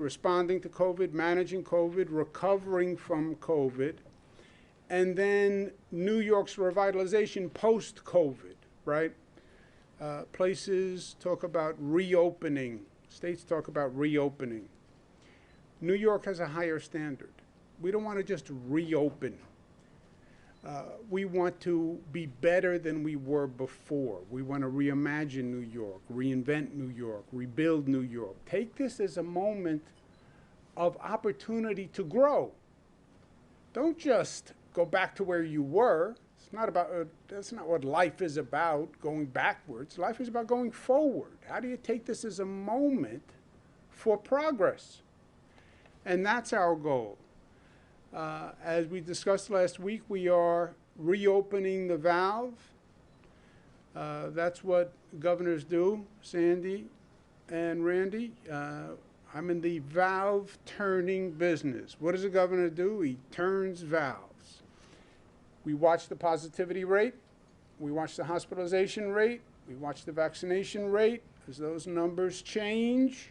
responding to COVID, managing COVID, recovering from COVID, and then New York's revitalization post-COVID, right? Places talk about reopening. States talk about reopening. New York has a higher standard. We don't want to just reopen. We want to be better than we were before. We want to reimagine New York, reinvent New York, rebuild New York. Take this as a moment of opportunity to grow. Don't just go back to where you were. It's not about, that's not what life is about, going backwards. Life is about going forward. How do you take this as a moment for progress? And that's our goal. As we discussed last week, we are reopening the valve. That's what governors do, Sandy and Randy. I'm in the valve turning business. What does a governor do? He turns valves. We watch the positivity rate. We watch the hospitalization rate. We watch the vaccination rate. As those numbers change,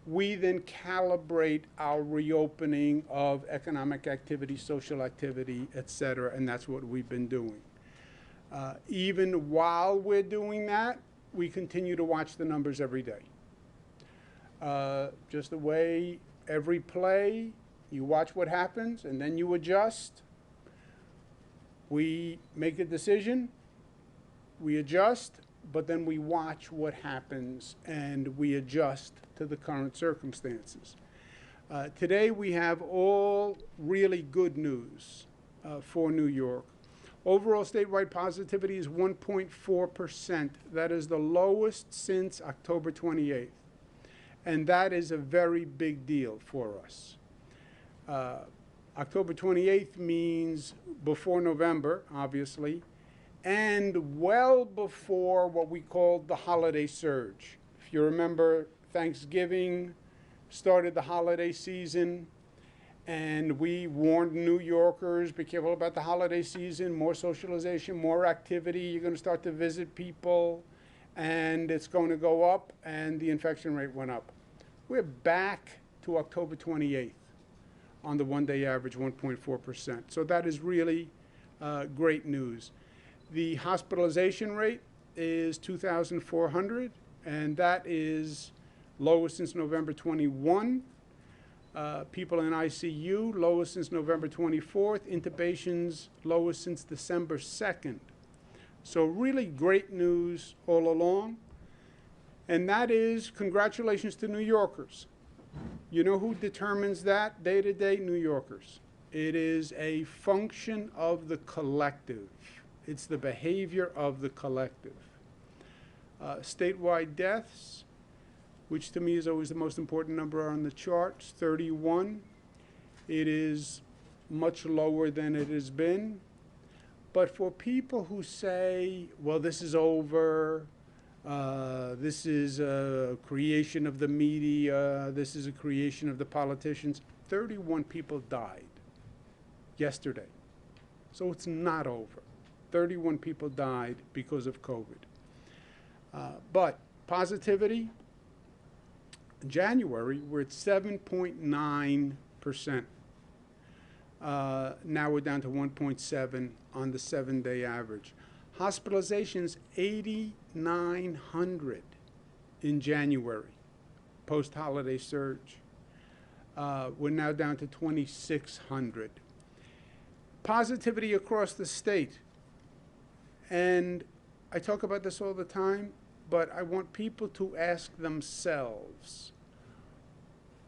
we then calibrate our reopening of economic activity, social activity, et cetera, and that's what we've been doing. Even while we're doing that, we continue to watch the numbers every day. Just the way every play, you watch what happens and then you adjust. We make a decision, we adjust, but then we watch what happens and we adjust to the current circumstances. Today we have all really good news for New York. Overall statewide positivity is 1.4%. That is the lowest since October 28th. And that is a very big deal for us. October 28th means before November, obviously, and well before what we called the holiday surge. If you remember, Thanksgiving started the holiday season, and we warned New Yorkers, be careful about the holiday season, more socialization, more activity, you're going to start to visit people, and it's going to go up, and the infection rate went up. We're back to October 28th on the one-day average, 1.4%. So that is really great news. The hospitalization rate is 2,400, and that is lowest since November 21. People in ICU, lowest since November 24th. Intubations, lowest since December 2nd. So really great news all along. And that is congratulations to New Yorkers. You know who determines that day to day? New Yorkers. It is a function of the collective. It's the behavior of the collective. Statewide deaths, which to me is always the most important number on the charts, 31. It is much lower than it has been. But for people who say, well, this is over, this is a creation of the media, this is a creation of the politicians, 31 people died yesterday. So it's not over. 31 people died because of COVID. But positivity, in January, we're at 7.9%. Now we're down to 1.7 on the 7-day average. Hospitalizations, 8,900 in January, post-holiday surge. We're now down to 2,600. Positivity across the state. And I talk about this all the time, but I want people to ask themselves,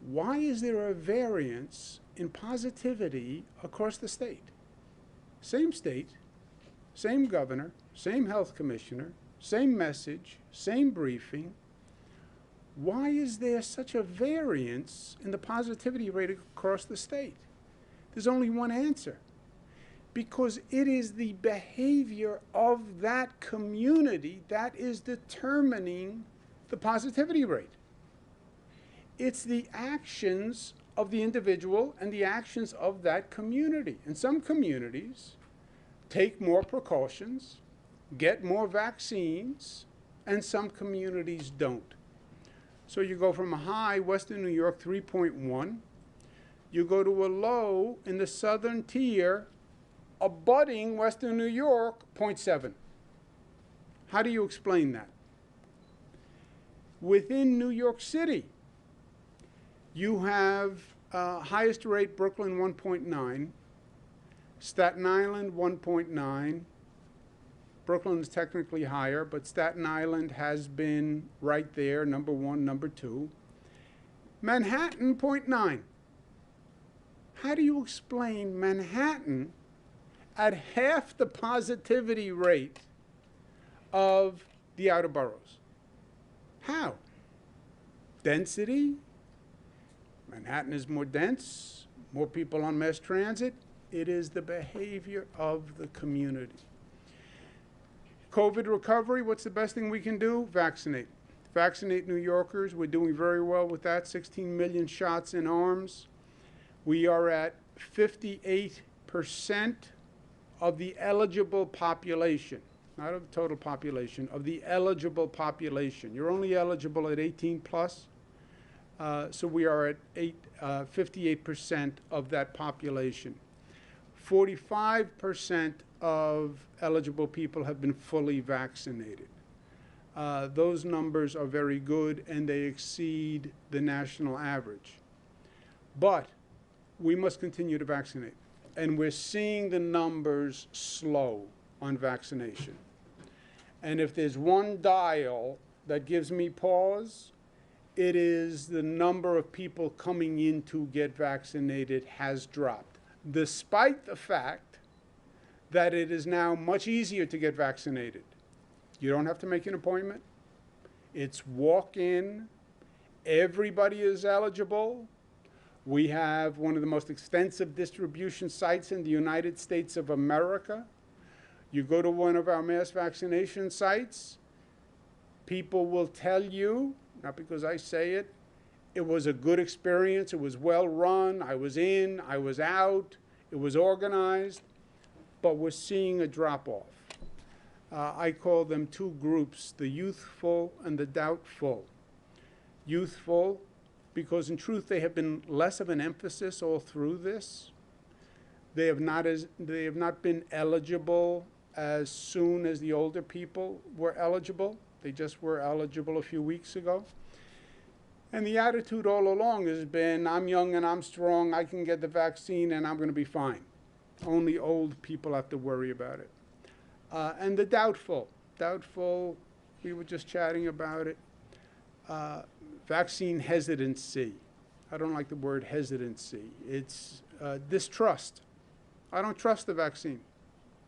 why is there a variance in positivity across the state? Same state, same governor, same health commissioner, same message, same briefing. Why is there such a variance in the positivity rate across the state? There's only one answer. Because it is the behavior of that community that is determining the positivity rate. It's the actions of the individual and the actions of that community. And some communities take more precautions, get more vaccines, and some communities don't. So you go from a high, Western New York, 3.1. You go to a low in the southern tier, abutting Western New York, 0.7. How do you explain that? Within New York City, you have highest rate Brooklyn 1.9, Staten Island 1.9. Brooklyn is technically higher, but Staten Island has been right there, number one, number two. Manhattan 0.9. How do you explain Manhattan at half the positivity rate of the outer boroughs? How? Density? Manhattan is more dense, more people on mass transit. It is the behavior of the community. COVID recovery, what's the best thing we can do? Vaccinate. Vaccinate New Yorkers. We're doing very well with that. 16 million shots in arms. We are at 58% of the eligible population, not of the total population, of the eligible population. You're only eligible at 18 plus. So we are at 58% of that population. 45% of eligible people have been fully vaccinated. Those numbers are very good, and they exceed the national average. But we must continue to vaccinate. And we're seeing the numbers slow on vaccination. And if there's one dial that gives me pause, it is the number of people coming in to get vaccinated has dropped, despite the fact that it is now much easier to get vaccinated. You don't have to make an appointment. It's walk-in. Everybody is eligible. We have one of the most extensive distribution sites in the United States of America. You go to one of our mass vaccination sites, people will tell you, not because I say it, it was a good experience, it was well run, I was in, I was out, it was organized, but we're seeing a drop-off. I call them two groups, the youthful and the doubtful. Youthful, because in truth they have been less of an emphasis all through this. They have not been eligible as soon as the older people were eligible. They just were eligible a few weeks ago. And the attitude all along has been, I'm young and I'm strong, I can get the vaccine and I'm going to be fine. Only old people have to worry about it. And the doubtful, we were just chatting about it. Vaccine hesitancy. I don't like the word hesitancy. It's distrust. I don't trust the vaccine.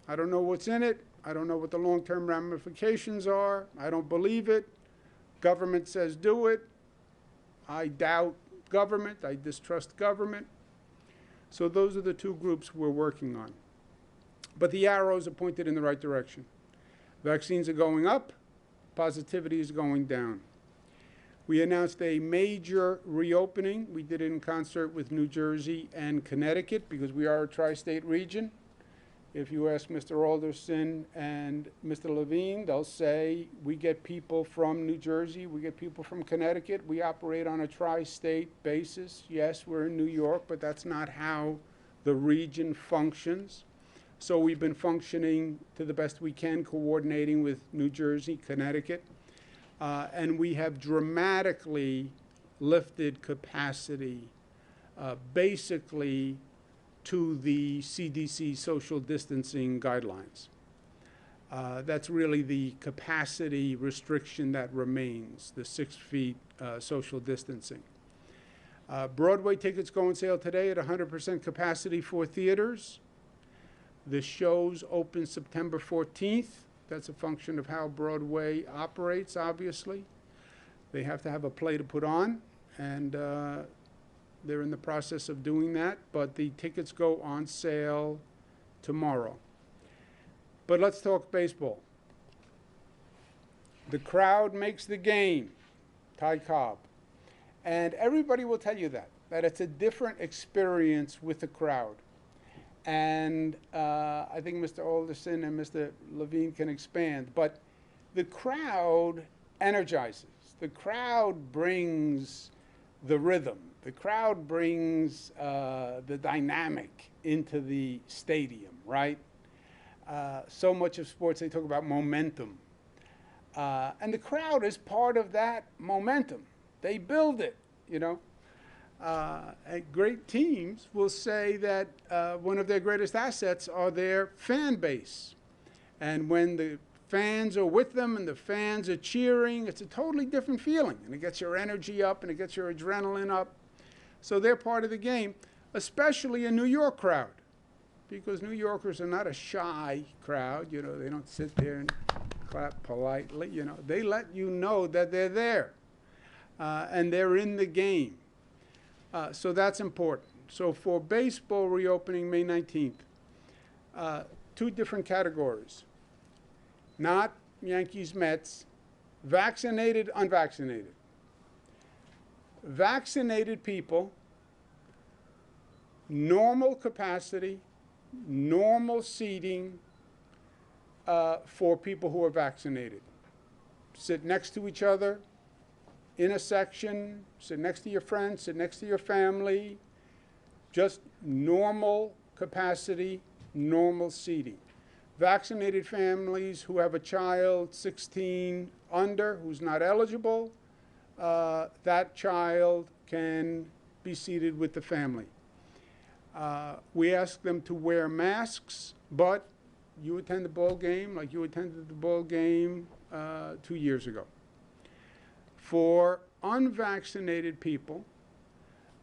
I don't know what's in it. I don't know what the long-term ramifications are. I don't believe it. Government says do it. I doubt government. I distrust government. So those are the two groups we're working on. But the arrows are pointed in the right direction. Vaccines are going up. Positivity is going down. We announced a major reopening. We did it in concert with New Jersey and Connecticut because we are a tri-state region. If you ask Mr. Alderson and Mr. Levine, they'll say we get people from New Jersey, we get people from Connecticut. We operate on a tri-state basis. Yes, we're in New York, but that's not how the region functions. So we've been functioning to the best we can, coordinating with New Jersey, Connecticut. And we have dramatically lifted capacity, basically to the CDC social distancing guidelines. That's really the capacity restriction that remains, the 6 feet social distancing. Broadway tickets go on sale today at 100% capacity for theaters. The shows open September 14th. That's a function of how Broadway operates, obviously. They have to have a play to put on, and they're in the process of doing that, but the tickets go on sale tomorrow. But let's talk baseball. The crowd makes the game, Ty Cobb. And everybody will tell you that it's a different experience with the crowd. And I think Mr. Alderson and Mr. Levine can expand, but the crowd energizes. the crowd brings the rhythm. The crowd brings the dynamic into the stadium, right? So much of sports, they talk about momentum. And the crowd is part of that momentum. They build it, you know. And great teams will say that one of their greatest assets are their fan base. And when the fans are with them and the fans are cheering, it's a totally different feeling. And it gets your energy up and it gets your adrenaline up. So they're part of the game, especially a New York crowd. Because New Yorkers are not a shy crowd. You know, they don't sit there and clap politely. You know, they let you know that they're there. And they're in the game. So that's important. So for baseball reopening May 19th, two different categories. Not Yankees, Mets, vaccinated, unvaccinated. Vaccinated people, normal capacity, normal seating for people who are vaccinated. Sit next to each other in a section, sit next to your friends, sit next to your family, just normal capacity, normal seating. Vaccinated families who have a child 16 under who's not eligible, that child can be seated with the family. We ask them to wear masks, but you attend the ball game like you attended the ball game 2 years ago. For unvaccinated people,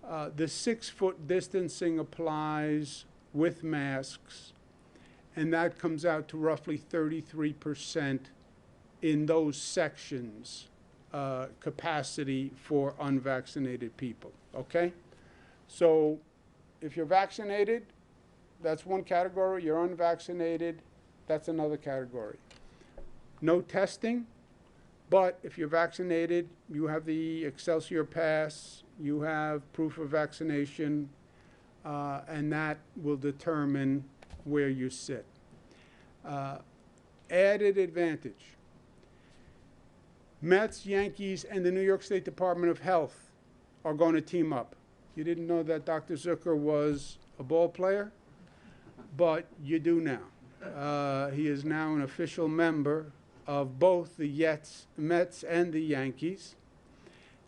the 6-foot distancing applies with masks, and that comes out to roughly 33% in those sections capacity for unvaccinated people, okay? So if you're vaccinated, that's one category. You're unvaccinated, that's another category. No testing, but if you're vaccinated, you have the Excelsior Pass, you have proof of vaccination, and that will determine where you sit. Added advantage. Mets, Yankees, and the New York State Department of Health are going to team up. You didn't know that Dr. Zucker was a ball player, but you do now. He is now an official member of both the Mets and the Yankees.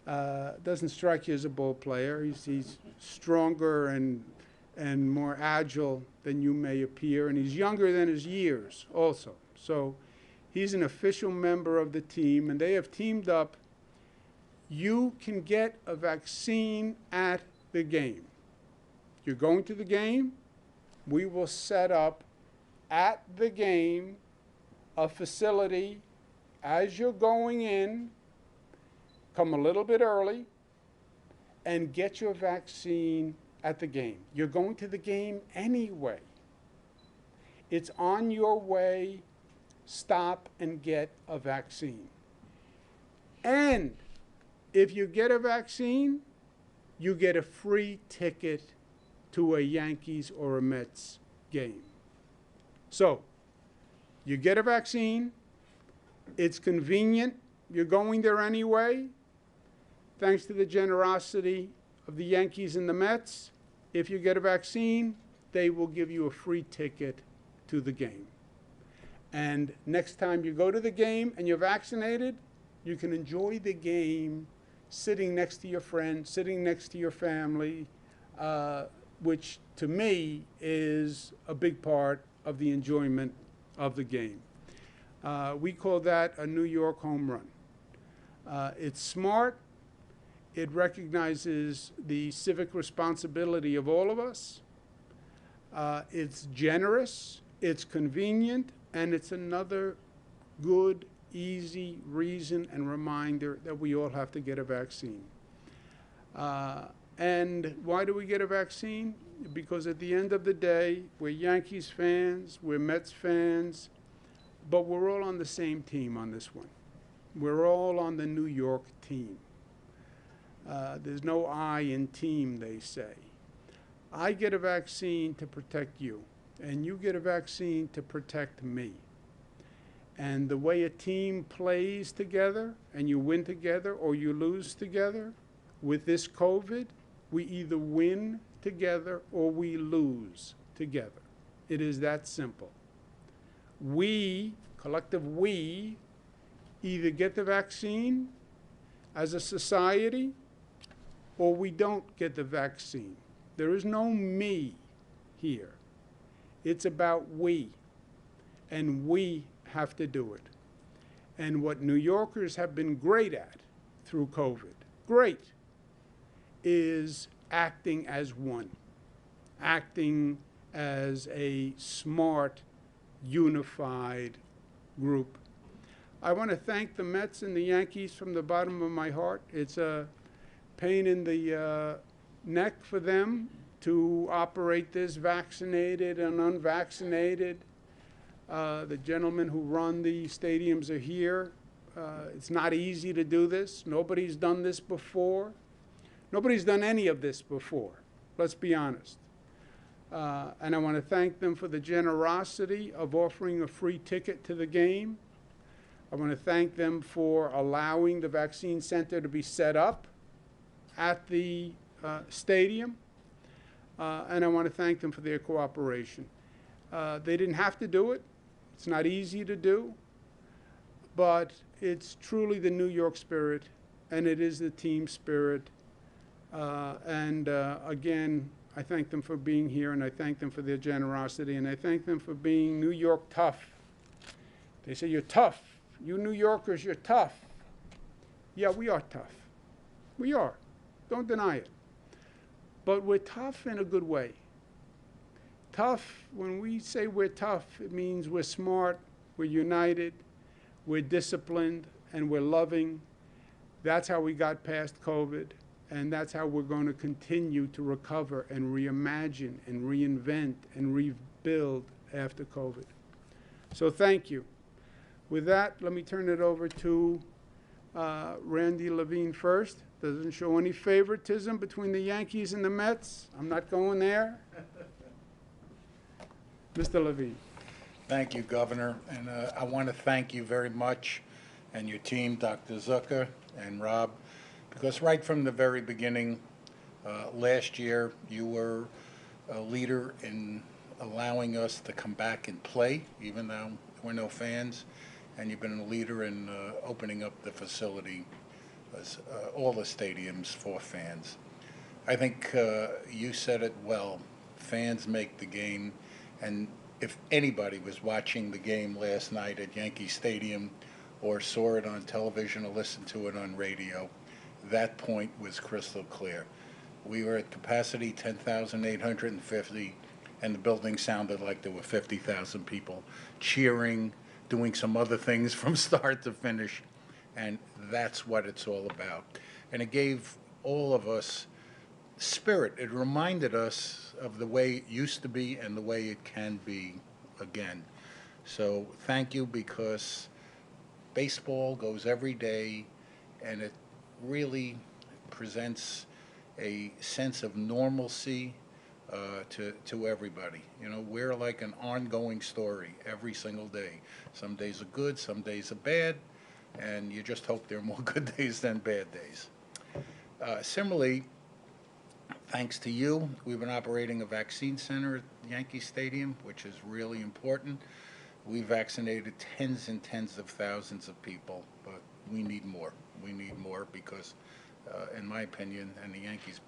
Doesn't strike you as a ball player. He's stronger and more agile than you may appear, and he's younger than his years also. So he's an official member of the team, and they have teamed up. You can get a vaccine at the game. You're going to the game, we will set up at the game a facility as you're going in. Come a little bit early and get your vaccine at the game. You're going to the game anyway. It's on your way. Stop and get a vaccine. And if you get a vaccine, you get a free ticket to a Yankees or a Mets game. So you get a vaccine. It's convenient. You're going there anyway. Thanks to the generosity of the Yankees and the Mets, if you get a vaccine, they will give you a free ticket to the game. And next time you go to the game and you're vaccinated, you can enjoy the game sitting next to your friends, sitting next to your family, which to me is a big part of the enjoyment of the game. We call that a New York home run. It's smart. It recognizes the civic responsibility of all of us. It's generous, it's convenient, and it's another good, easy reason and reminder that we all have to get a vaccine. And why do we get a vaccine? Because at the end of the day, we're Yankees fans, we're Mets fans, but we're all on the same team on this one. We're all on the New York team. There's no I in team, they say. I get a vaccine to protect you, and you get a vaccine to protect me. And the way a team plays together, and you win together or you lose together, with this COVID, we either win together or we lose together. It is that simple. We, collective we, either get the vaccine as a society or we don't get the vaccine. There is no me here. It's about we, and we have to do it. And what New Yorkers have been great at through COVID, great, is acting as one, acting as a smart, unified group. I want to thank the Mets and the Yankees from the bottom of my heart. It's a pain in the neck for them to operate this, vaccinated and unvaccinated. The gentlemen who run the stadiums are here. It's not easy to do this. Nobody's done this before. Nobody's done any of this before, let's be honest. And I want to thank them for the generosity of offering a free ticket to the game. I want to thank them for allowing the vaccine center to be set up at the stadium. And I want to thank them for their cooperation. They didn't have to do it. It's not easy to do. But it's truly the New York spirit, and it is the team spirit. Again, I thank them for being here, and I thank them for their generosity, and I thank them for being New York tough. They say, you're tough. You New Yorkers, you're tough. Yeah, we are tough. We are. Don't deny it. But we're tough in a good way. Tough, when we say we're tough, it means we're smart, we're united, we're disciplined, and we're loving. That's how we got past COVID. And that's how we're going to continue to recover and reimagine and reinvent and rebuild after COVID. So thank you. With that, let me turn it over to Randy Levine first. Doesn't show any favoritism between the Yankees and the Mets. I'm not going there. Mr. Levine. Thank you, Governor. And I want to thank you very much and your team, Dr. Zucker and Rob, because right from the very beginning, last year, you were a leader in allowing us to come back and play, even though there were no fans, and you've been a leader in opening up the facility, all the stadiums for fans. I think you said it well. Fans make the game, and if anybody was watching the game last night at Yankee Stadium or saw it on television or listened to it on radio, that point was crystal clear. We were at capacity 10,850, and the building sounded like there were 50,000 people cheering, doing some other things from start to finish, and that's what it's all about. And it gave all of us spirit. It reminded us of the way it used to be and the way it can be again. So thank you, because baseball goes every day, and it really presents a sense of normalcy to everybody. You know, we're like an ongoing story every single day. Some days are good, some days are bad, and you just hope there are more good days than bad days. Similarly, thanks to you, we've been operating a vaccine center at Yankee Stadium, which is really important. We vaccinated tens and tens of thousands of people, but we need more. We need more because, in my opinion, and the Yankees'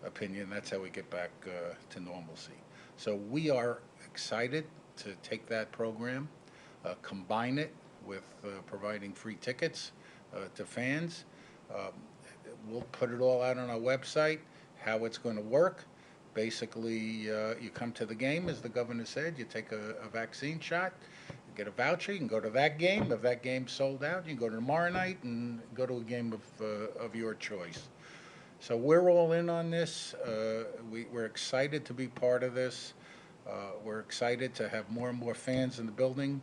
opinion, that's how we get back to normalcy. So we are excited to take that program, combine it with providing free tickets to fans. We'll put it all out on our website, how it's going to work. Basically, you come to the game, as the governor said, you take a vaccine shot, you get a voucher, you can go to that game. If that game's sold out, you can go to tomorrow night and go to a game of your choice. So we're all in on this. We're excited to be part of this. We're excited to have more and more fans in the building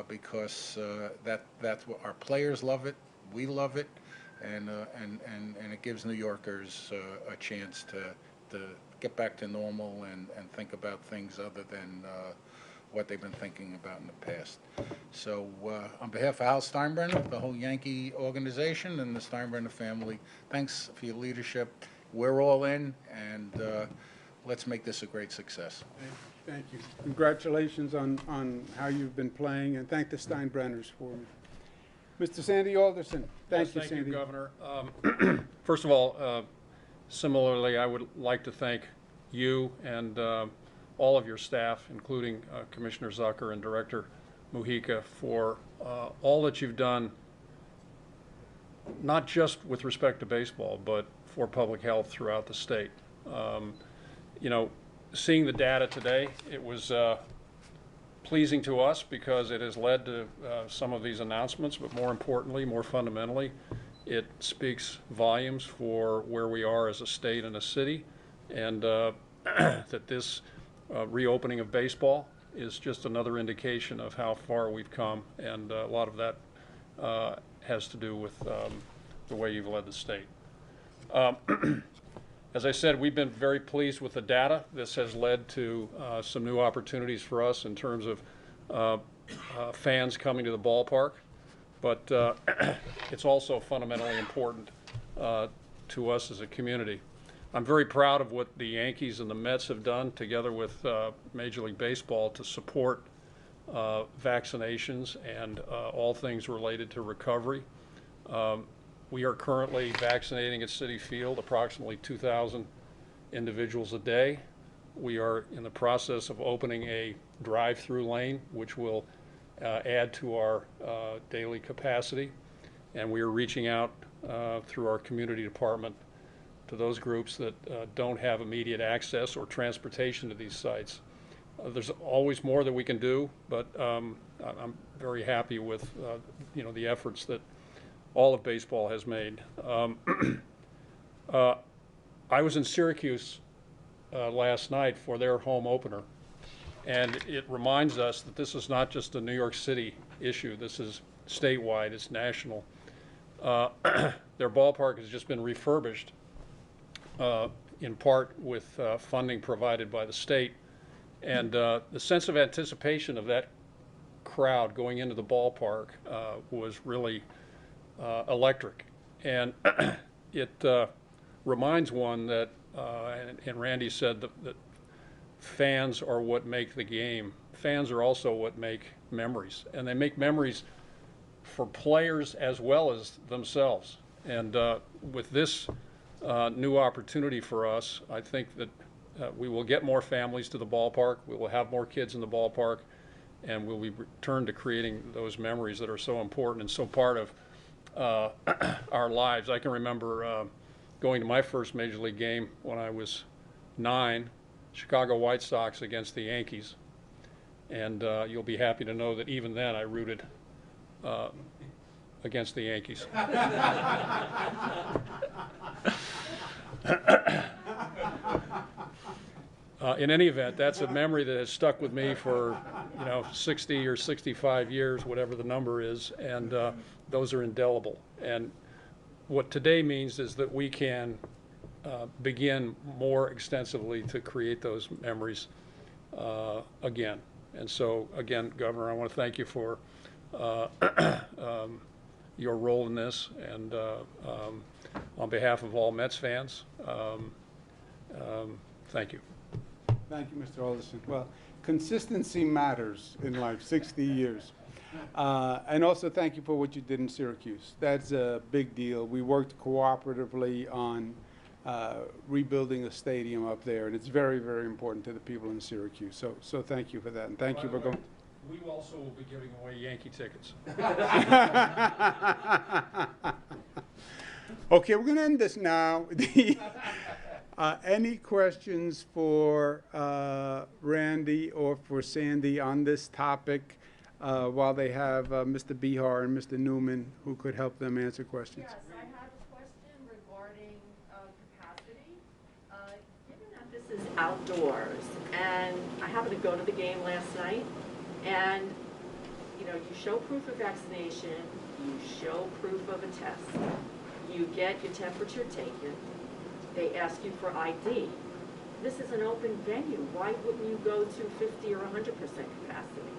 because that's what our players love it, we love it, and it gives New Yorkers a chance to get back to normal and think about things other than what they've been thinking about in the past. So on behalf of Al Steinbrenner, the whole Yankee organization, and the Steinbrenner family, thanks for your leadership. We're all in, and let's make this a great success. Thank you. Congratulations on how you've been playing, and thank the Steinbrenners for me. Mr. Sandy Alderson. Thank you, Sandy. Thank you, Governor. First of all, similarly, I would like to thank you and all of your staff, including Commissioner Zucker and Director Mujica, for all that you've done, not just with respect to baseball, but for public health throughout the state. You know, seeing the data today, it was pleasing to us because it has led to some of these announcements, but more importantly, more fundamentally, it speaks volumes for where we are as a state and a city, and that this reopening of baseball is just another indication of how far we've come, and a lot of that has to do with the way you've led the state. As I said, we've been very pleased with the data. This has led to some new opportunities for us in terms of fans coming to the ballpark, but it's also fundamentally important to us as a community. I'm very proud of what the Yankees and the Mets have done together with Major League Baseball to support vaccinations and all things related to recovery. We are currently vaccinating at Citi Field approximately 2,000 individuals a day. We are in the process of opening a drive-through lane, which will add to our daily capacity. And we are reaching out through our community department to those groups that don't have immediate access or transportation to these sites. There's always more that we can do, but I'm very happy with you know, the efforts that all of baseball has made. I was in Syracuse last night for their home opener, and it reminds us that this is not just a New York City issue. This is statewide, it's national. Their ballpark has just been refurbished in part with funding provided by the state, and the sense of anticipation of that crowd going into the ballpark was really electric, and it reminds one that, and Randy said that fans are what make the game. Fans are also what make memories, and they make memories for players as well as themselves. And with this new opportunity for us, I think that we will get more families to the ballpark, we will have more kids in the ballpark, and we'll be returned to creating those memories that are so important and so part of our lives. I can remember going to my first Major League game when I was 9, Chicago White Sox against the Yankees, and you'll be happy to know that even then I rooted against the Yankees. In any event, that's a memory that has stuck with me for 60 or 65 years, whatever the number is, and those are indelible. And what today means is that we can begin more extensively to create those memories again. And so, again, Governor, I want to thank you for your role in this, and on behalf of all Mets fans, thank you. Thank you, Mr. Alderson. Well, consistency matters in life, 60 years. And also thank you for what you did in Syracuse. That's a big deal. We worked cooperatively on rebuilding a stadium up there, and it's very, very important to the people in Syracuse. So thank you for that, and thank you for going. We also will be giving away Yankee tickets. Okay, we're going to end this now. Any questions for Randy or for Sandy on this topic while they have Mr. Bihar and Mr. Newman who could help them answer questions? Yes, I have a question regarding capacity. Given that this is outdoors, and I happened to go to the game last night, and you show proof of vaccination, you show proof of a test, you get your temperature taken, they ask you for ID. this is an open venue. Why wouldn't you go to 50 or 100% capacity?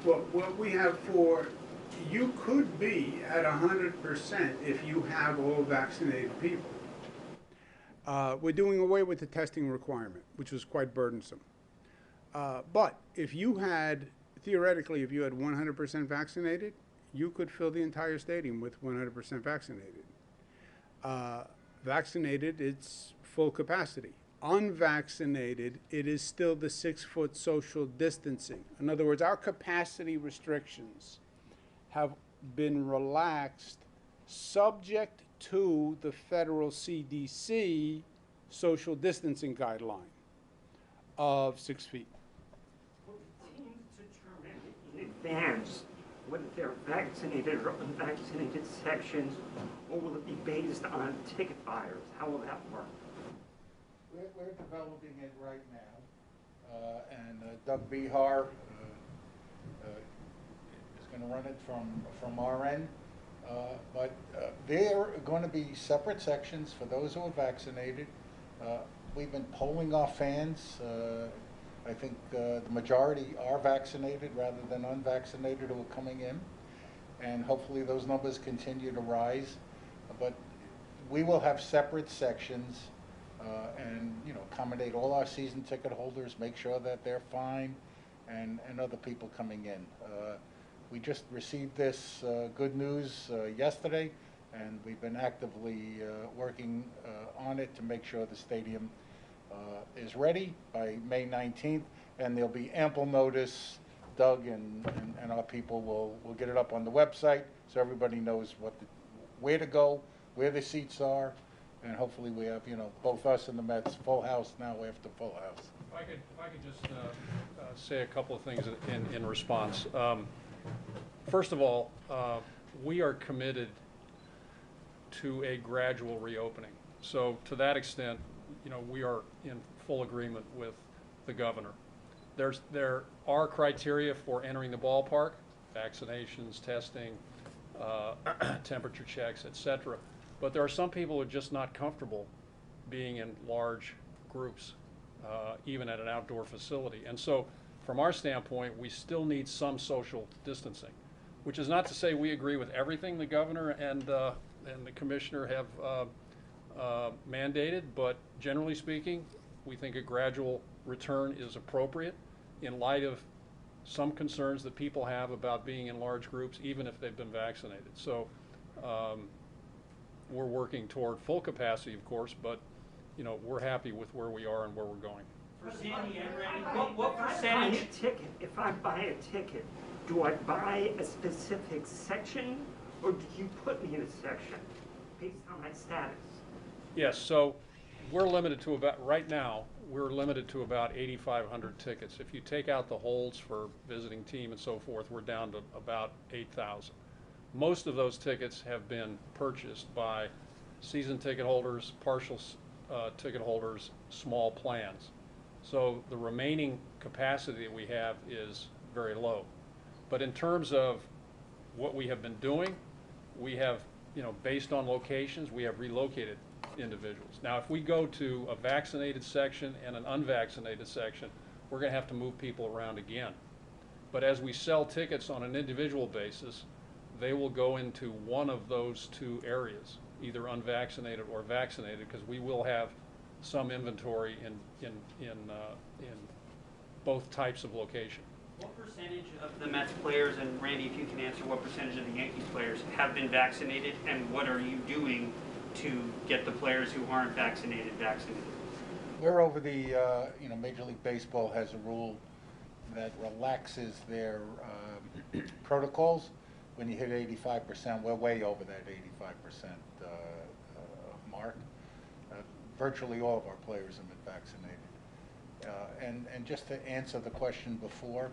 Well, what we have for, you could be at 100% if you have all vaccinated people. We're doing away with the testing requirement, which was quite burdensome. But if you had, theoretically, if you had 100% vaccinated, you could fill the entire stadium with 100% vaccinated. Vaccinated, it's full capacity. Unvaccinated, it is still the 6-foot social distancing. In other words, our capacity restrictions have been relaxed subject to the federal CDC social distancing guideline of 6 feet. Will the teams determine in advance whether they're vaccinated or unvaccinated sections, or will it be based on ticket buyers? How will that work? We're developing it right now, and Doug Behar is going to run it from our end. But there are going to be separate sections for those who are vaccinated. We've been polling our fans. I think the majority are vaccinated rather than unvaccinated who are coming in, and hopefully those numbers continue to rise. But we will have separate sections and accommodate all our season ticket holders, make sure that they're fine, and other people coming in. We just received this good news yesterday, and we've been actively working on it to make sure the stadium is ready by May 19th, and there'll be ample notice. Doug and our people will get it up on the website so everybody knows where to go, where the seats are, and hopefully we have, both us and the Mets full house now after full house. If I could just say a couple of things in response. First of all, we are committed to a gradual reopening. So to that extent, we are in full agreement with the governor. There are criteria for entering the ballpark: vaccinations, testing, temperature checks, etc. But there are some people who are just not comfortable being in large groups, even at an outdoor facility. And so from our standpoint, we still need some social distancing, which is not to say we agree with everything the governor and the commissioner have mandated, but generally speaking, we think a gradual return is appropriate in light of some concerns that people have about being in large groups, even if they've been vaccinated. So we're working toward full capacity, of course, but we're happy with where we are and where we're going. For Sandy and Randy, what percentage? If I buy a ticket, do I buy a specific section, or do you put me in a section based on my status? Yes, so we're limited to right now, we're limited to about 8,500 tickets. If you take out the holds for visiting team and so forth, we're down to about 8,000. Most of those tickets have been purchased by season ticket holders, partial ticket holders, small plans. So the remaining capacity that we have is very low. But in terms of what we have been doing, we have, based on locations, we have relocated individuals. Now, if we go to a vaccinated section and an unvaccinated section, we're going to have to move people around again. But as we sell tickets on an individual basis, they will go into one of those two areas, either unvaccinated or vaccinated, because we will have some inventory in both types of location. What percentage of the Mets players, and Randy, if you can answer, what percentage of the Yankees players have been vaccinated, and what are you doing to get the players who aren't vaccinated vaccinated? We're over the, Major League Baseball has a rule that relaxes their protocols when you hit 85%. We're way over that 85% mark. Virtually all of our players have been vaccinated. And just to answer the question before,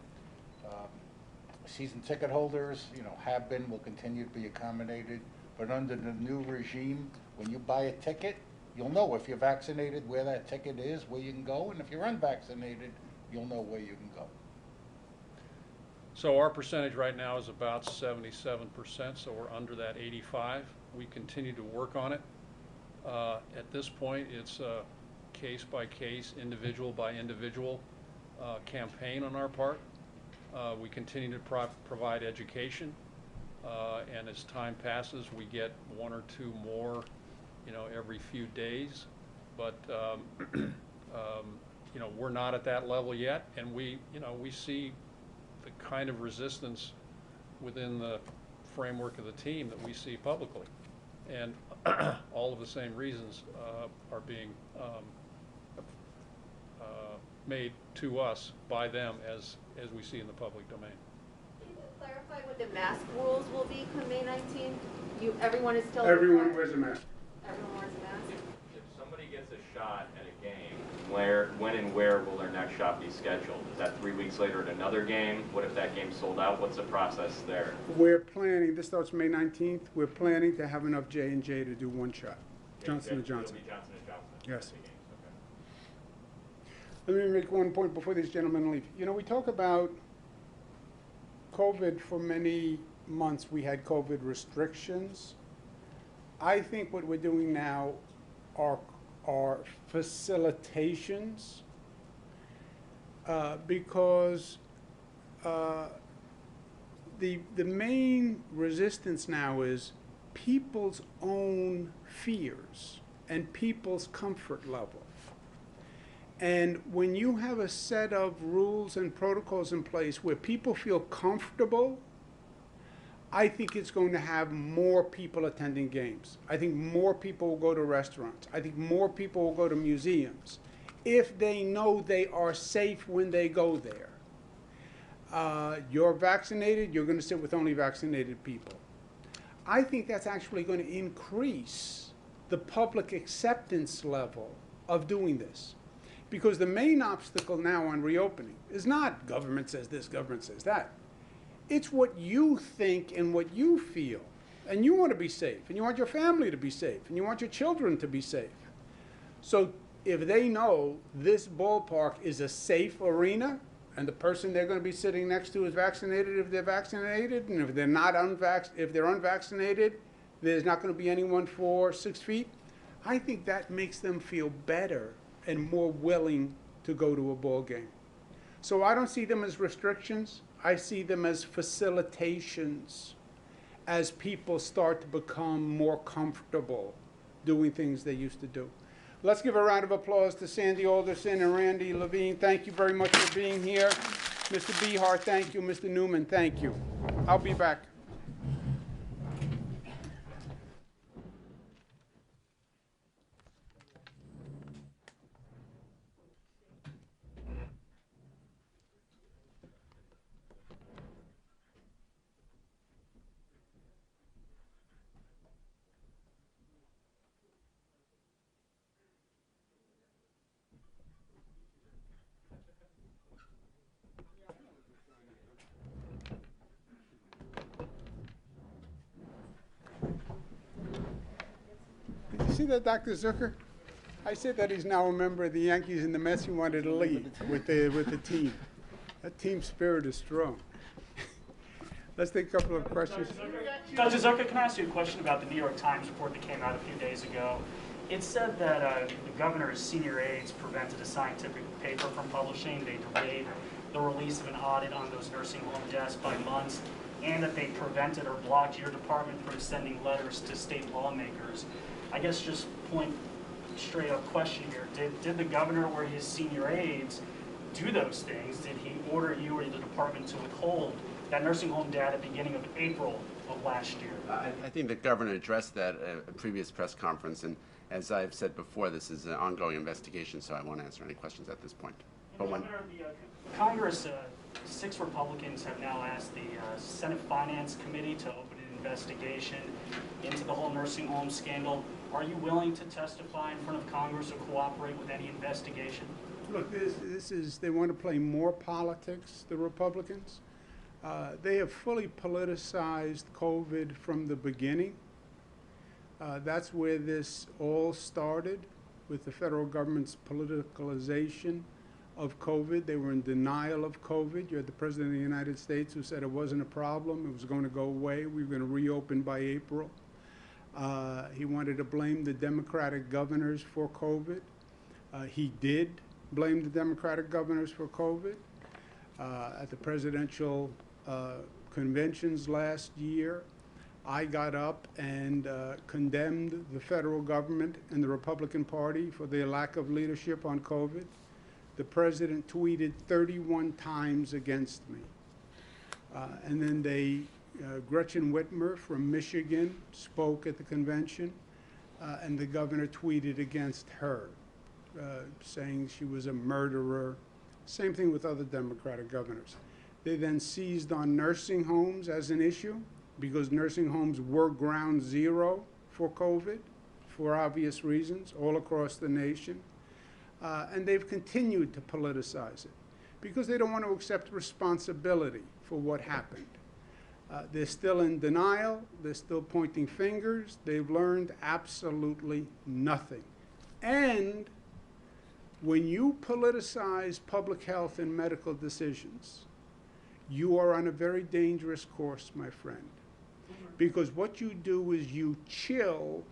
season ticket holders, have been, will continue to be accommodated. But under the new regime, when you buy a ticket, you'll know if you're vaccinated where that ticket is, where you can go, and if you're unvaccinated, you'll know where you can go. So our percentage right now is about 77%, so we're under that 85. We continue to work on it. At this point, it's case-by-case, individual-by-individual campaign on our part. We continue to provide education, and as time passes, we get one or two more, every few days. But we're not at that level yet, and we see the kind of resistance within the framework of the team that we see publicly, and all of the same reasons are being made to us by them as we see in the public domain. Can you clarify what the mask rules will be come May 19th? Everyone is still Everyone required? wears a mask. Everyone wears a mask? If somebody gets a shot at a game, when and where will their next shot be scheduled? Is that 3 weeks later at another game? What if that game's sold out? What's the process there? We're planning, this starts May 19th, we're planning to have enough J&J to do one shot. Johnson & Johnson. It'll be Johnson & Johnson. Yes. Okay. Let me make one point before these gentlemen leave. We talk about COVID for many months. We had COVID restrictions. I think what we're doing now are facilitations because the main resistance now is people's own fears and people's comfort level. And when you have a set of rules and protocols in place where people feel comfortable, I think it's going to have more people attending games. I think more people will go to restaurants. I think more people will go to museums if they know they are safe when they go there. You're vaccinated, you're going to sit with only vaccinated people. I think that's actually going to increase the public acceptance level of doing this. Because the main obstacle now on reopening is not government says this, government says that. It's what you think and what you feel. And you want to be safe, and you want your family to be safe, and you want your children to be safe. So if they know this ballpark is a safe arena, and the person they're going to be sitting next to is vaccinated if they're vaccinated, and if they're not if they're unvaccinated, there's not going to be anyone for 6 feet, I think that makes them feel better and more willing to go to a ball game. So I don't see them as restrictions. I see them as facilitations as people start to become more comfortable doing things they used to do. Let's give a round of applause to Sandy Alderson and Randy Levine. Thank you very much for being here. Mr. Behar, thank you. Mr. Newman, thank you. I'll be back. Did you see that, Dr. Zucker? I said that he's now a member of the Yankees and the Mets. He wanted to lead with the team. That team spirit is strong. Let's take a couple of questions. Dr. Zucker, can I ask you a question about the New York Times report that came out a few days ago? It said that the governor's senior aides prevented a scientific paper from publishing. They delayed the release of an audit on those nursing home deaths by months, and that they prevented or blocked your department from sending letters to state lawmakers. I guess just point straight up question here. Did the governor or his senior aides do those things? Did he order you or the department to withhold that nursing home data beginning of April of last year? I think the governor addressed that at a previous press conference, and as I've said before, this is an ongoing investigation, so I won't answer any questions at this point. But when Congress, 6 Republicans have now asked the Senate Finance Committee to open an investigation into the whole nursing home scandal. Are you willing to testify in front of Congress or cooperate with any investigation? Look, they want to play more politics, the Republicans. They have fully politicized COVID from the beginning. That's where this all started, with the federal government's politicalization of COVID. They were in denial of COVID. You had the President of the United States who said it wasn't a problem, it was going to go away, we were going to reopen by April. He wanted to blame the Democratic governors for COVID. He did blame the Democratic governors for COVID. At the presidential conventions last year, I got up and condemned the federal government and the Republican Party for their lack of leadership on COVID. The president tweeted 31 times against me. And then Gretchen Whitmer from Michigan spoke at the convention, and the governor tweeted against her, saying she was a murderer. Same thing with other Democratic governors. They then seized on nursing homes as an issue, because nursing homes were ground zero for COVID, for obvious reasons, all across the nation. And they've continued to politicize it, because they don't want to accept responsibility for what happened. They're still in denial. They're still pointing fingers. They've learned absolutely nothing. And when you politicize public health and medical decisions, you are on a very dangerous course, my friend. Because what you do is you chill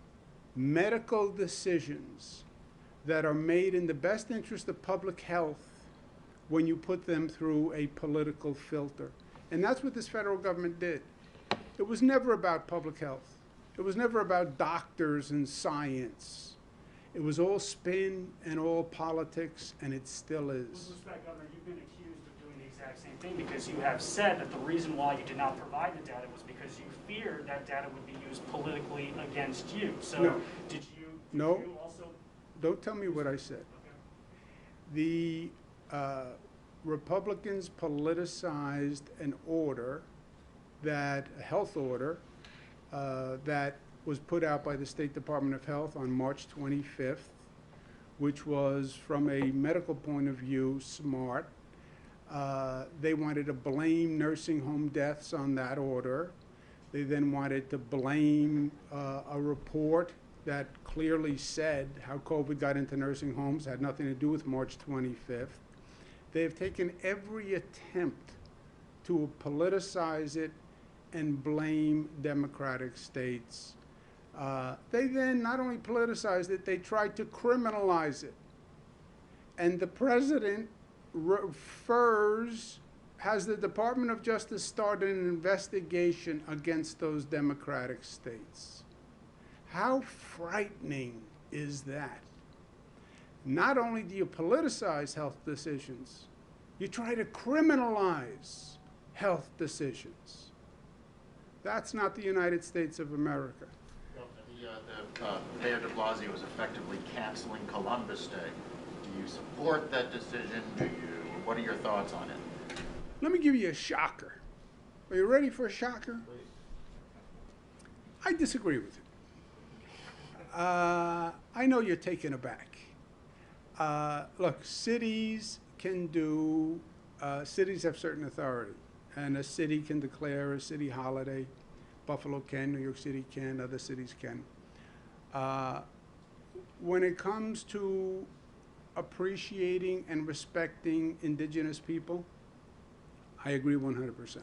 medical decisions that are made in the best interest of public health when you put them through a political filter. And that's what this federal government did. It was never about public health. It was never about doctors and science. It was all spin and all politics, and it still is. With respect, Governor, you've been accused of doing the exact same thing, because you have said that the reason why you did not provide the data was because you feared that data would be used politically against you. So No. did you also... Don't tell me what I said. Okay. The Republicans politicized an order, a health order, that was put out by the State Department of Health on March 25th, which was, from a medical point of view, smart. They wanted to blame nursing home deaths on that order. They then wanted to blame a report that clearly said how COVID got into nursing homes, had nothing to do with March 25th. They have taken every attempt to politicize it and blame Democratic states. They then not only politicized it, they tried to criminalize it. And the president has the Department of Justice started an investigation against those Democratic states. How frightening is that? Not only do you politicize health decisions, you try to criminalize health decisions. That's not the United States of America. Mayor de Blasio is effectively canceling Columbus Day. Do you support that decision? What are your thoughts on it? Let me give you a shocker. Are you ready for a shocker? Please. I disagree with you. I know you're taken aback. Look, cities have certain authority, and a city can declare a city holiday. Buffalo can, New York City can, other cities can. When it comes to appreciating and respecting indigenous people, I agree 100%.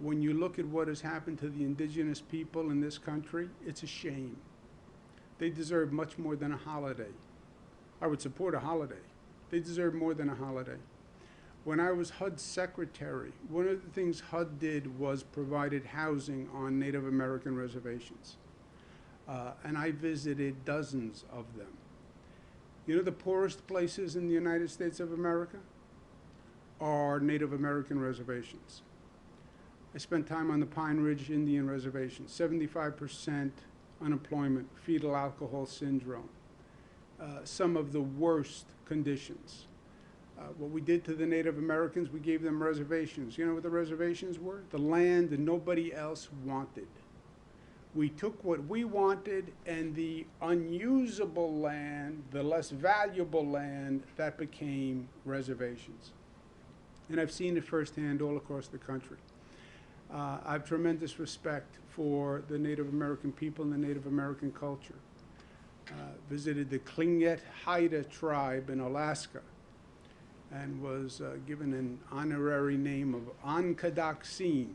When you look at what has happened to the indigenous people in this country, it's a shame. They deserve much more than a holiday. I would support a holiday. They deserve more than a holiday. When I was HUD secretary, one of the things HUD did was provided housing on Native American reservations. And I visited dozens of them. You know, the poorest places in the United States of America are Native American reservations. I spent time on the Pine Ridge Indian Reservation, 75% unemployment, fetal alcohol syndrome, some of the worst conditions. What we did to the Native Americans, we gave them reservations. You know what the reservations were? The land that nobody else wanted. We took what we wanted, and the unusable land, the less valuable land, that became reservations. And I've seen it firsthand all across the country. I have tremendous respect for the Native American people and the Native American culture. Visited the Tlingit Haida tribe in Alaska and was given an honorary name of Ankadaksin.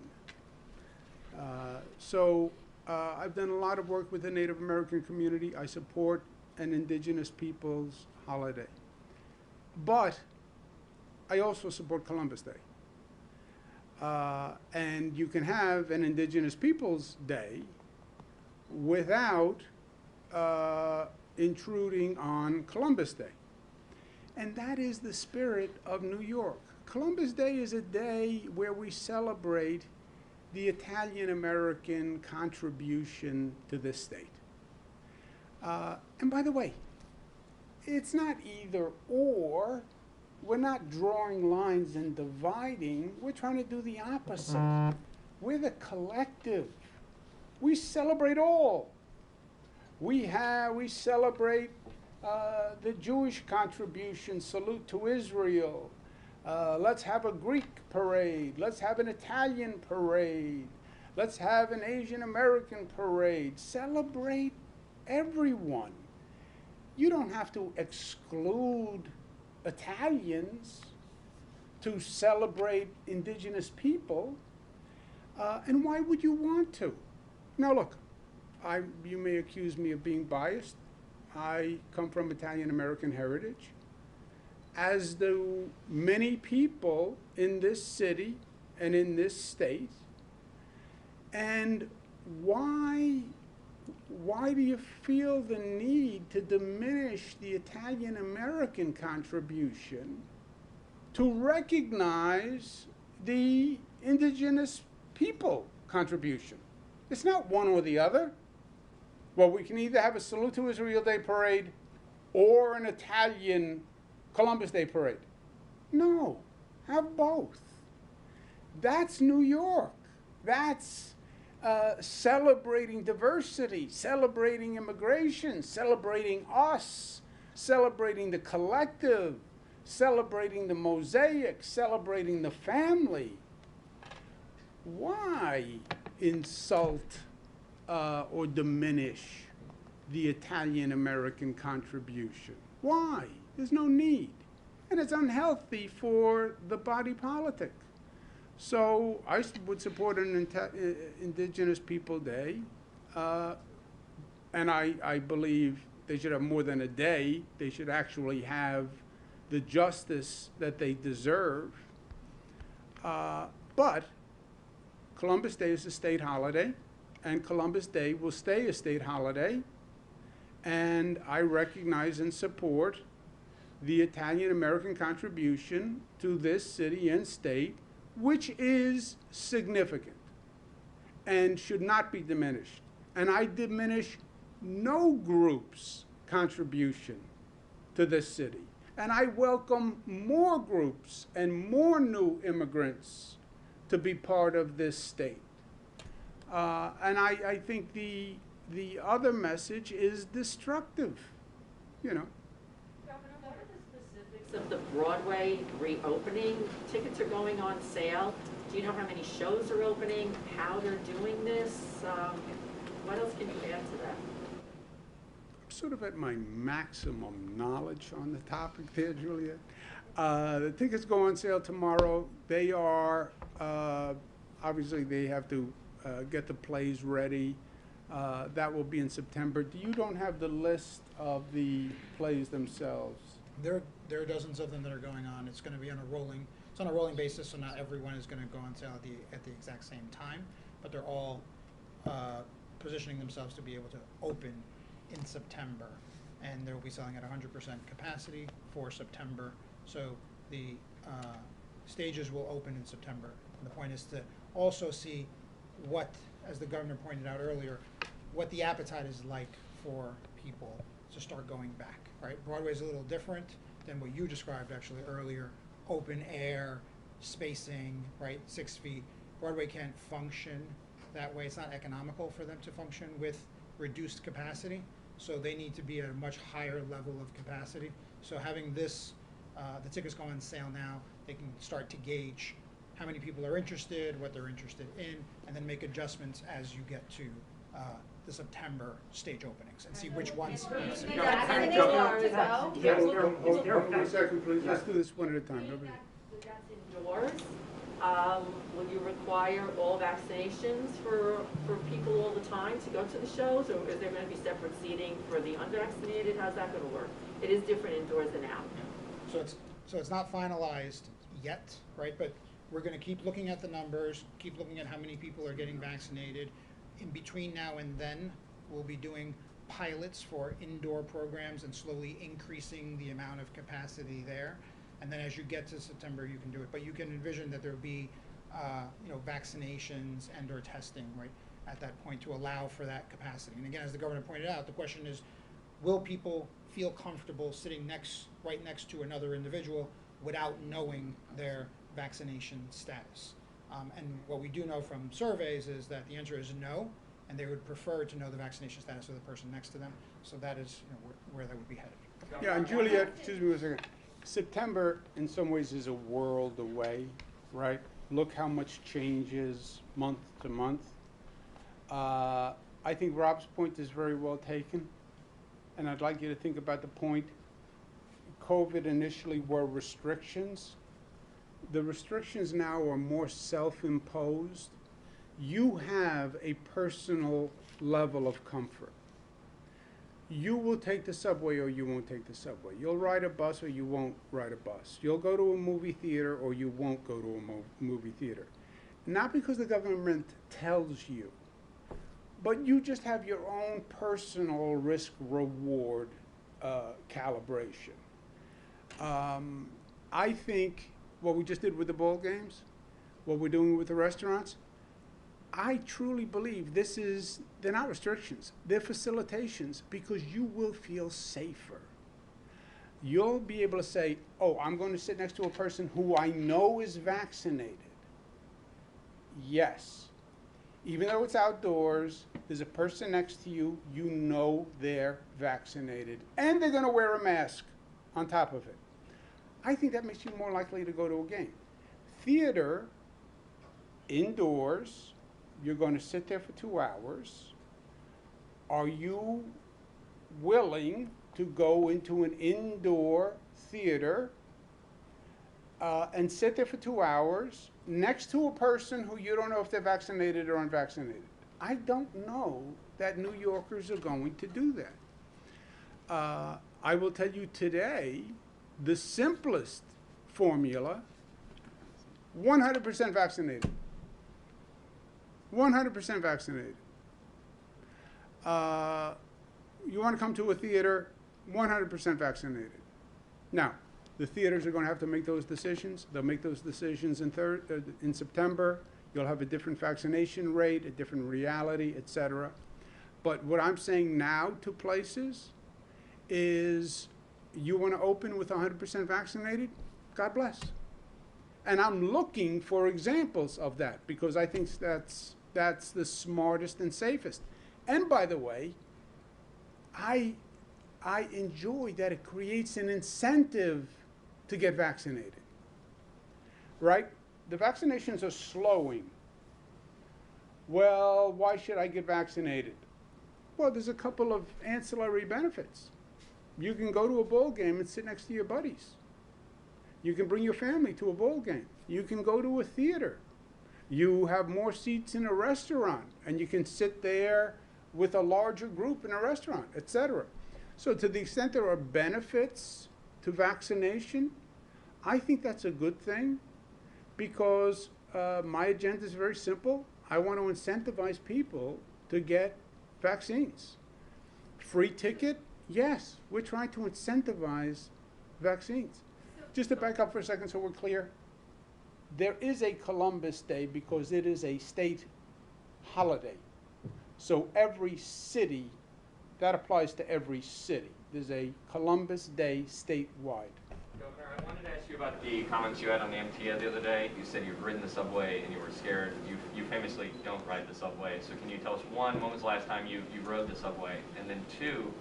So I've done a lot of work with the Native American community. I support an indigenous peoples holiday. But I also support Columbus Day. And you can have an Indigenous Peoples Day without intruding on Columbus Day. And that is the spirit of New York. Columbus Day is a day where we celebrate the Italian-American contribution to this state. And by the way, it's not either or. We're not drawing lines and dividing. We're trying to do the opposite. We're the collective. We celebrate all. We celebrate the Jewish contribution, salute to Israel. Let's have a Greek parade. Let's have an Italian parade. Let's have an Asian American parade. Celebrate everyone. You don't have to exclude Italians to celebrate indigenous people. And why would you want to? Now look, you may accuse me of being biased. I come from Italian-American heritage, as do many people in this city and in this state. And why do you feel the need to diminish the Italian-American contribution to recognize the indigenous people contribution? It's not one or the other. Well, we can either have a Salute to Israel Day parade or an Italian Columbus Day parade. No, have both. That's New York. That's celebrating diversity, celebrating immigration, celebrating us, celebrating the collective, celebrating the mosaic, celebrating the family. Why insult or diminish the Italian-American contribution? Why? There's no need. And it's unhealthy for the body politic. So I would support an Indigenous People Day, and I believe they should have more than a day. They should actually have the justice that they deserve. But Columbus Day is a state holiday, and Columbus Day will stay a state holiday. And I recognize and support the Italian-American contribution to this city and state, which is significant and should not be diminished. And I diminish no group's contribution to this city. And I welcome more groups and more new immigrants to be part of this state. And I think the other message is destructive, you know. Governor, what are the specifics of the Broadway reopening? Tickets are going on sale. Do you know how many shows are opening, how they're doing this? What else can you add to that? I'm sort of at my maximum knowledge on the topic there, Juliet. The tickets go on sale tomorrow. They are, obviously they have to get the plays ready. That will be in September. You don't have the list of the plays themselves. There are dozens of them that are going on. It's going to be on a rolling basis, so not everyone is going to go on sale at the exact same time, but they're all positioning themselves to be able to open in September, and they'll be selling at 100% capacity for September. So the stages will open in September. And the point is to also see what, as the governor pointed out earlier, what the appetite is like for people to start going back, right? Broadway is a little different than what you described actually earlier. Open air, spacing, right, 6 feet. Broadway can't function that way. It's not economical for them to function with reduced capacity. So they need to be at a much higher level of capacity. So having this, the tickets go on sale now, they can start to gauge how many people are interested, what they're interested in, and then make adjustments as you get to the September stage openings and see which ones. Hold on a second, please. Let's do this one at a time. That's indoors? Will you require all vaccinations for people all the time to go to the shows, or is there going to be separate seating for the unvaccinated? How's that going to work? It is different indoors than out. So it's not finalized yet, right? But we're going to keep looking at the numbers, keep looking at how many people are getting vaccinated. In between now and then, we'll be doing pilots for indoor programs and slowly increasing the amount of capacity there. And then as you get to September, you can do it. But you can envision that there will be, vaccinations and/or testing, right, at that point to allow for that capacity. And again, as the governor pointed out, the question is, will people feel comfortable sitting right next to another individual without knowing their vaccination status? And what we do know from surveys is that the answer is no, and they would prefer to know the vaccination status of the person next to them. So that is, where they would be headed. Yeah, and Juliet, excuse me one second. September, in some ways, is a world away, right? Look how much changes month to month. I think Rob's point is very well taken, and I'd like you to think about the point. COVID initially were restrictions. The restrictions now are more self-imposed. You have a personal level of comfort. You will take the subway or you won't take the subway. You'll ride a bus or you won't ride a bus. You'll go to a movie theater or you won't go to a movie theater. Not because the government tells you, but you just have your own personal risk-reward calibration. I think what we just did with the ball games, what we're doing with the restaurants, I truly believe they're not restrictions, they're facilitations, because you will feel safer. You'll be able to say, oh, I'm going to sit next to a person who I know is vaccinated. Yes. Even though it's outdoors, there's a person next to you, you know they're vaccinated, and they're going to wear a mask on top of it. I think that makes you more likely to go to a game. Theater, indoors, you're going to sit there for 2 hours. Are you willing to go into an indoor theater and sit there for 2 hours next to a person who you don't know if they're vaccinated or unvaccinated? I don't know that New Yorkers are going to do that. I will tell you today, the simplest formula, 100% vaccinated. 100% vaccinated. You want to come to a theater, 100% vaccinated. Now, the theaters are going to have to make those decisions. They'll make those decisions in September. You'll have a different vaccination rate, a different reality, etc. But what I'm saying now to places is, you want to open with 100% vaccinated? God bless. And I'm looking for examples of that, because I think that's the smartest and safest. And by the way, I enjoy that it creates an incentive to get vaccinated, right? The vaccinations are slowing. Well, why should I get vaccinated? Well, there's a couple of ancillary benefits. You can go to a ball game and sit next to your buddies. You can bring your family to a ball game. You can go to a theater. You have more seats in a restaurant, and you can sit there with a larger group in a restaurant, etc. So to the extent there are benefits to vaccination, I think that's a good thing, because my agenda is very simple. I want to incentivize people to get vaccines. Free ticket? Yes, we're trying to incentivize vaccines. Just to back up for a second so we're clear, there is a Columbus Day because it is a state holiday. So every city, that applies to every city. There's a Columbus Day statewide. Governor, I wanted to ask you about the comments you had on the MTA the other day. You said you've ridden the subway and you were scared. You famously don't ride the subway. So can you tell us, one, when was the last time you rode the subway? And then two,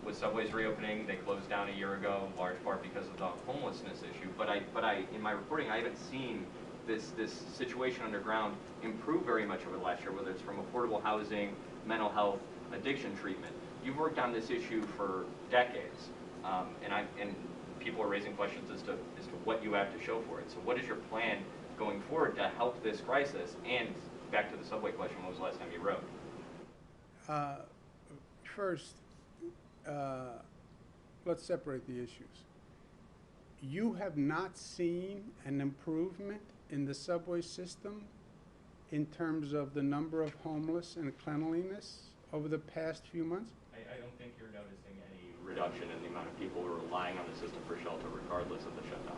with subways reopening, they closed down a year ago, in large part because of the homelessness issue. But I in my reporting, I haven't seen this situation underground improve very much over the last year, whether it's from affordable housing, mental health, addiction treatment. You've worked on this issue for decades, and people are raising questions as to what you have to show for it. So what is your plan going forward to help this crisis? And back to the subway question, when was the last time you rode? First, let's separate the issues. You have not seen an improvement in the subway system in terms of the number of homeless and cleanliness over the past few months? I don't think you're noticing any reduction in the amount of people who are relying on the system for shelter regardless of the shutdown.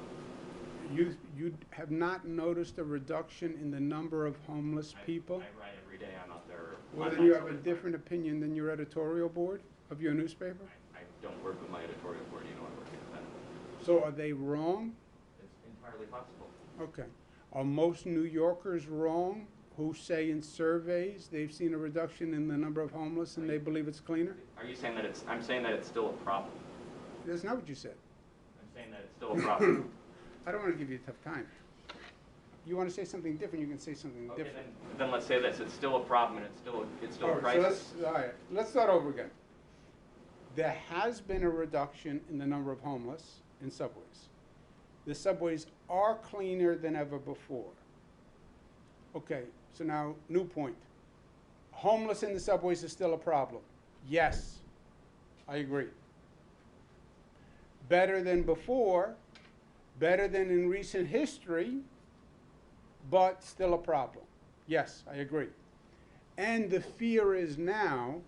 You have not noticed a reduction in the number of homeless people? I ride every day. I'm out there. Well, then you have a different opinion than your editorial board of your newspaper? I don't work with my editorial board. You know, I work independently. So are they wrong? It's entirely possible. Okay. Are most New Yorkers wrong who say in surveys they've seen a reduction in the number of homeless and they believe it's cleaner? Are you saying that I'm saying that it's still a problem. That's not what you said. I'm saying that it's still a problem. I don't want to give you a tough time. You want to say something different, you can say something Okay, different. then let's say this. It's still a problem and it's still a All crisis. let's start over again. There has been a reduction in the number of homeless in subways. The subways are cleaner than ever before. Okay, so now, new point. Homeless in the subways is still a problem. Yes, I agree. Better than before, better than in recent history, but still a problem. Yes, I agree. And the fear is now,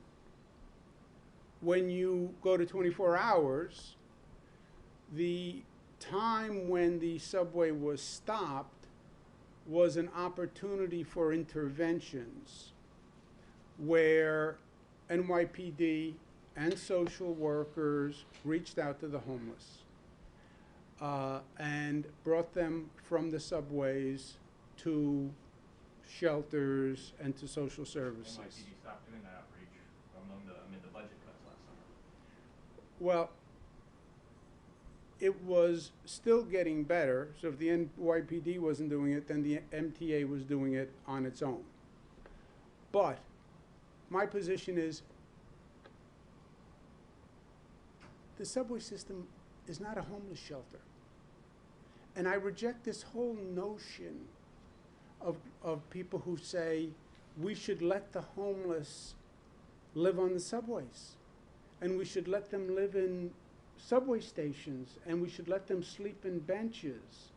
when you go to 24 hours, the time when the subway was stopped was an opportunity for interventions where NYPD and social workers reached out to the homeless and brought them from the subways to shelters and to social services. NYPD stopped doing that outreach amid the budget cuts last summer. Well, it was still getting better. So if the NYPD wasn't doing it, then the MTA was doing it on its own. But my position is the subway system is not a homeless shelter. And I reject this whole notion of people who say we should let the homeless live on the subways and we should let them live in subway stations and we should let them sleep in benches.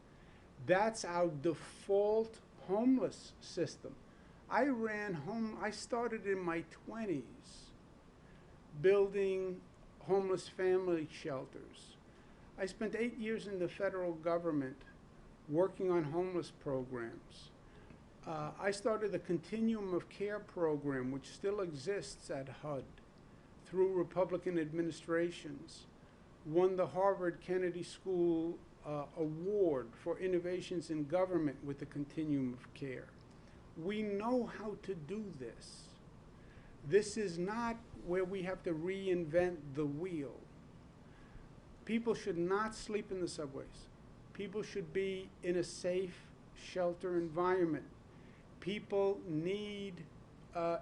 That's our default homeless system. I started in my 20s building homeless family shelters. I spent 8 years in the federal government working on homeless programs. I started the Continuum of Care program, which still exists at HUD, through Republican administrations. Won the Harvard Kennedy School Award for innovations in government with the Continuum of Care. We know how to do this. This is not where we have to reinvent the wheel. People should not sleep in the subways. People should be in a safe shelter environment. People need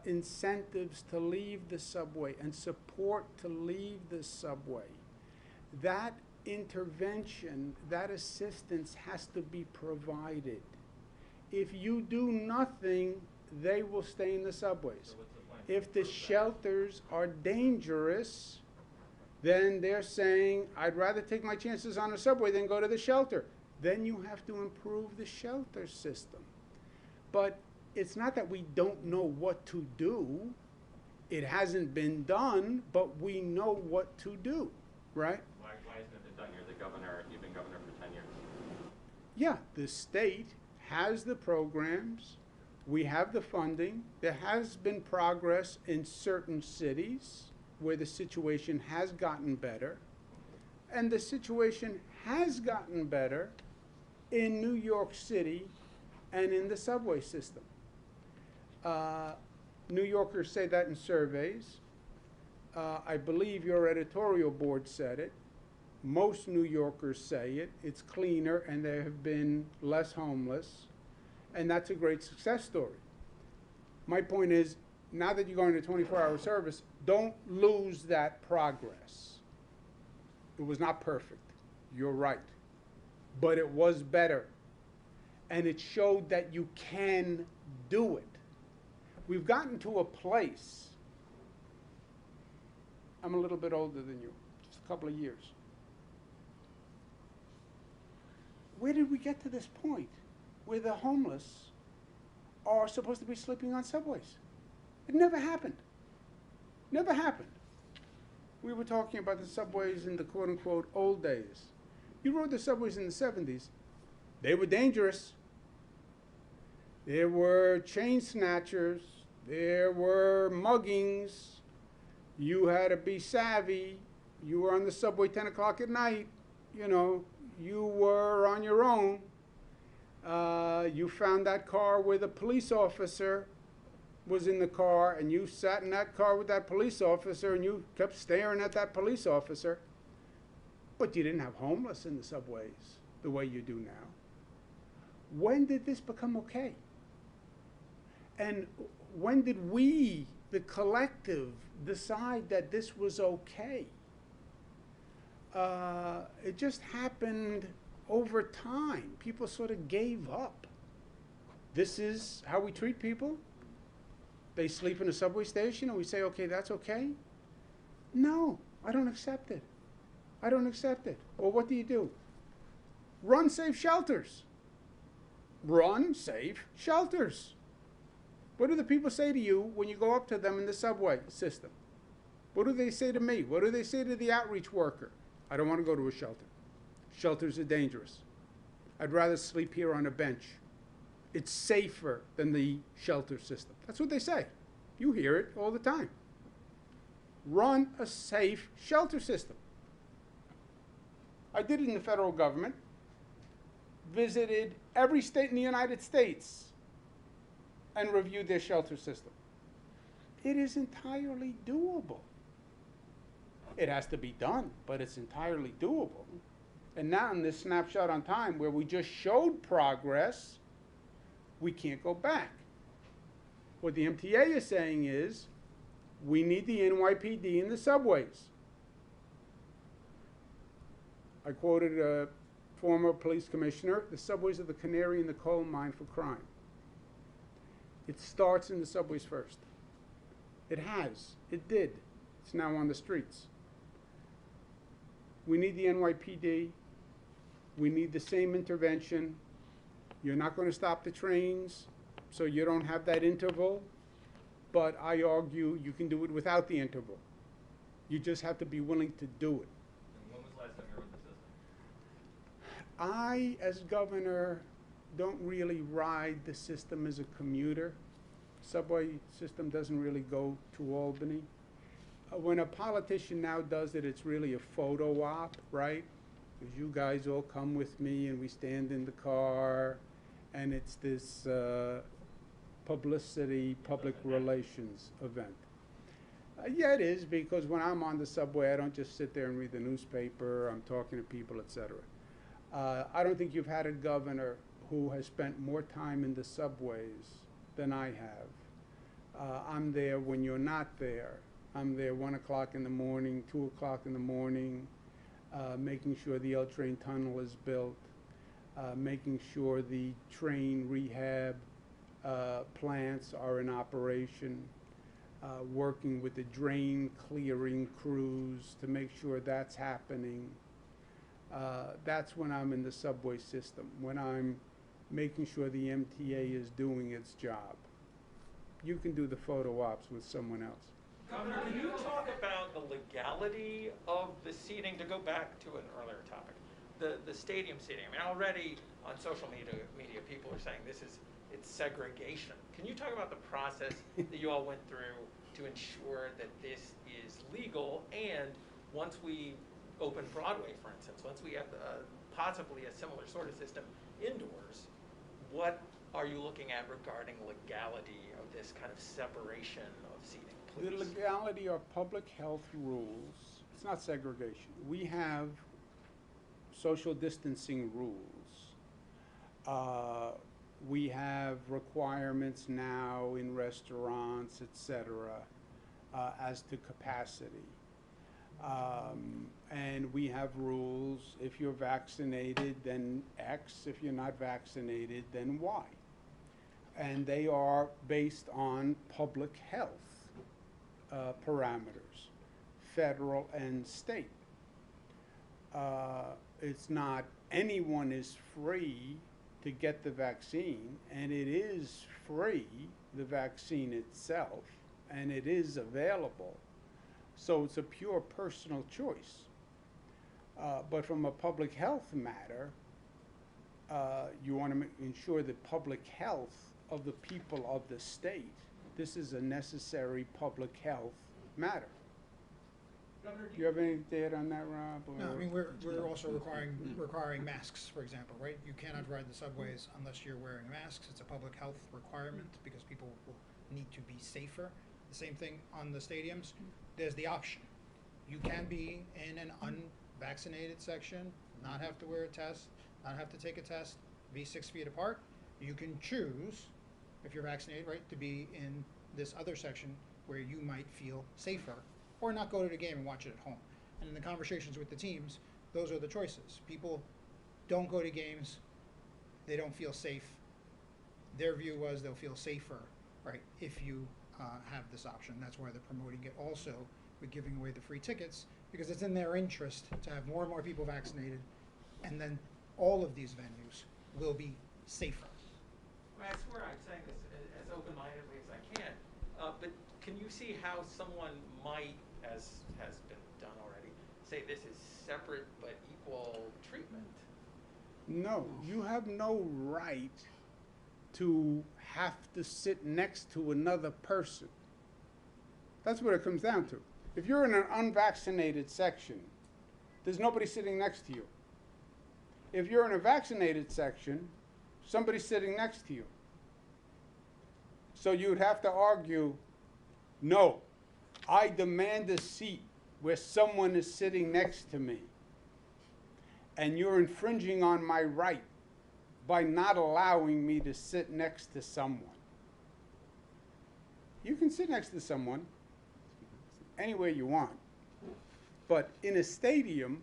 incentives to leave the subway and support to leave the subway. That intervention, that assistance has to be provided. If you do nothing, they will stay in the subways. If the shelters are dangerous, then they're saying, I'd rather take my chances on a subway than go to the shelter. Then you have to improve the shelter system. But it's not that we don't know what to do. It hasn't been done, but we know what to do, right? Why hasn't it been done? You're the governor. You've been governor for 10 years. Yeah, the state has the programs. We have the funding. There has been progress in certain cities where the situation has gotten better. And the situation has gotten better in New York City and in the subway system. New Yorkers say that in surveys. I believe your editorial board said it. Most New Yorkers say it. It's cleaner and there have been less homeless. And that's a great success story. My point is, now that you're going to 24-hour service, don't lose that progress. It was not perfect. You're right. But it was better. and it showed that you can do it. We've gotten to a place, I'm a little bit older than you, just a couple of years. Where did we get to this point where the homeless are supposed to be sleeping on subways? It never happened. Never happened. We were talking about the subways in the quote-unquote old days. You rode the subways in the 70s. They were dangerous. There were chain snatchers. There were muggings. You had to be savvy. You were on the subway 10 o'clock at night. You know, you were on your own. You found that car where the police officer was in the car, and you sat in that car with that police officer, and you kept staring at that police officer. But you didn't have homeless in the subways the way you do now. When did this become okay? And when did we, the collective, decide that this was okay? It just happened over time. People sort of gave up. This is how we treat people? They sleep in a subway station and we say, okay, that's okay? No, I don't accept it. I don't accept it. Well, what do? Run safe shelters. Run safe shelters. What do the people say to you when you go up to them in the subway system? What do they say to me? What do they say to the outreach worker? I don't want to go to a shelter. Shelters are dangerous. I'd rather sleep here on a bench. It's safer than the shelter system. That's what they say. You hear it all the time. Run a safe shelter system. I did it in the federal government, visited every state in the United States, and reviewed their shelter system. It is entirely doable. It has to be done, but it's entirely doable. And now in this snapshot on time where we just showed progress, we can't go back. What the MTA is saying is, we need the NYPD in the subways. I quoted a former police commissioner, the subways are the canary in the coal mine for crime. It starts in the subways first. It has. It did. It's now on the streets. We need the NYPD. We need the same intervention. You're not going to stop the trains, so you don't have that interval. But I argue you can do it without the interval. You just have to be willing to do it. And when was the last time you were with the system? I, as governor, don't really ride the system as a commuter. Subway system doesn't really go to Albany. When a politician now does it, it's really a photo op, right? Because you guys all come with me and we stand in the car, and it's this publicity, public relations event. Yeah, it is, because when I'm on the subway, I don't just sit there and read the newspaper. I'm talking to people, etc. I don't think you've had a governor who has spent more time in the subways than I have. I'm there when you're not there. I'm there 1 o'clock in the morning, 2 o'clock in the morning, making sure the L train tunnel is built, making sure the train rehab plants are in operation, working with the drain clearing crews to make sure that's happening. That's when I'm in the subway system, when I'm making sure the MTA is doing its job. You can do the photo ops with someone else. Governor, can you talk about the legality of the seating, to go back to an earlier topic, the stadium seating? I mean, already on social media people are saying it's segregation. Can you talk about the process that you all went through to ensure that this is legal, and once we open Broadway, for instance, once we have possibly a similar sort of system indoors, what are you looking at regarding legality of this kind of separation of seating? Please. The legality are public health rules. It's not segregation. We have social distancing rules. We have requirements now in restaurants, etc., as to capacity. And we have rules. If you're vaccinated, then X. If you're not vaccinated, then Y. And they are based on public health parameters, federal and state. It's not anyone is free to get the vaccine, and it is free, the vaccine itself, and it is available. So it's a pure personal choice. But from a public health matter, you want to ensure the public health of the people of the state. This is a necessary public health matter. Governor, Do you have anything to add on that, Rob? No, I or- mean, we're also requiring masks, for example, right? You cannot ride the subways unless you're wearing masks. It's a public health requirement because people will need to be safer. The same thing on the stadiums. There's the option. You can be in an unvaccinated section, not have to wear a test, not have to take a test, be 6 feet apart. You can choose, if you're vaccinated, right, to be in this other section where you might feel safer, or not go to the game and watch it at home. And in the conversations with the teams, those are the choices. People don't go to games, they don't feel safe. Their view was they'll feel safer, right, if you have this option. That's why they're promoting it also with giving away the free tickets, because it's in their interest to have more and more people vaccinated, and then all of these venues will be safer. Well, I swear I'm saying this as open-mindedly as I can, but can you see how someone might, as has been done already, say this is separate but equal treatment? No, you have no right to have to sit next to another person. That's what it comes down to. If you're in an unvaccinated section, there's nobody sitting next to you. If you're in a vaccinated section, somebody's sitting next to you. So you'd have to argue, no, I demand a seat where someone is sitting next to me, and you're infringing on my right by not allowing me to sit next to someone. You can sit next to someone anywhere you want, but in a stadium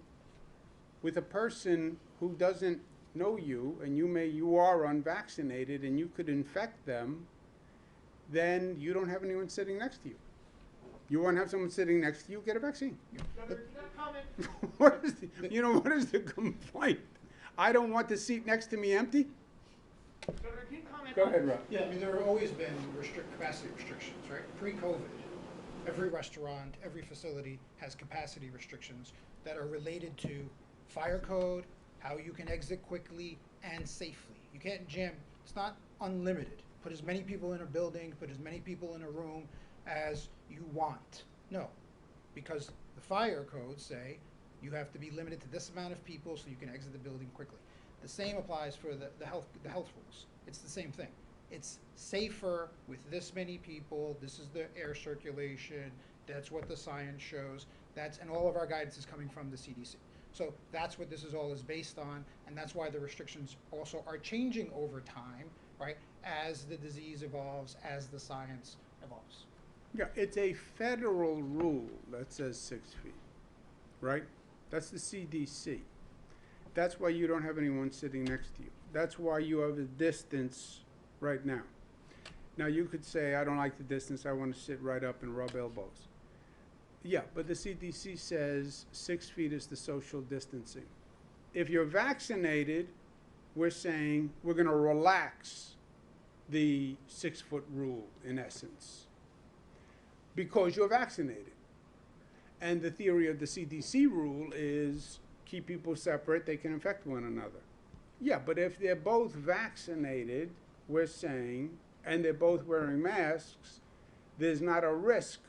with a person who doesn't know you, and you are unvaccinated and you could infect them, then you don't have anyone sitting next to you. You want to have someone sitting next to you, get a vaccine. Governor, you got a comment? What is the complaint? I don't want the seat next to me empty? Governor, can you comment? Go ahead, Rob. Yeah, I mean, there have always been capacity restrictions, right? Pre-COVID, every restaurant, every facility has capacity restrictions that are related to fire code, how you can exit quickly and safely. You can't jam. It's not unlimited. Put as many people in a building, put as many people in a room as you want. No, because the fire codes say you have to be limited to this amount of people so you can exit the building quickly. The same applies for the health rules. It's the same thing. It's safer with this many people. This is the air circulation. That's what the science shows. And all of our guidance is coming from the CDC. So that's what this is all is based on, and that's why the restrictions also are changing over time, right? As the disease evolves, as the science evolves. Yeah, it's a federal rule that says 6 feet, right? That's the CDC. That's why you don't have anyone sitting next to you. That's why you have a distance right now. Now you could say, I don't like the distance, I want to sit right up and rub elbows. Yeah, but the CDC says 6 feet is the social distancing. If you're vaccinated, we're saying we're going to relax the 6 foot rule, in essence, because you're vaccinated. And the theory of the CDC rule is keep people separate, they can infect one another. Yeah, but if they're both vaccinated, we're saying, and they're both wearing masks, there's not a risk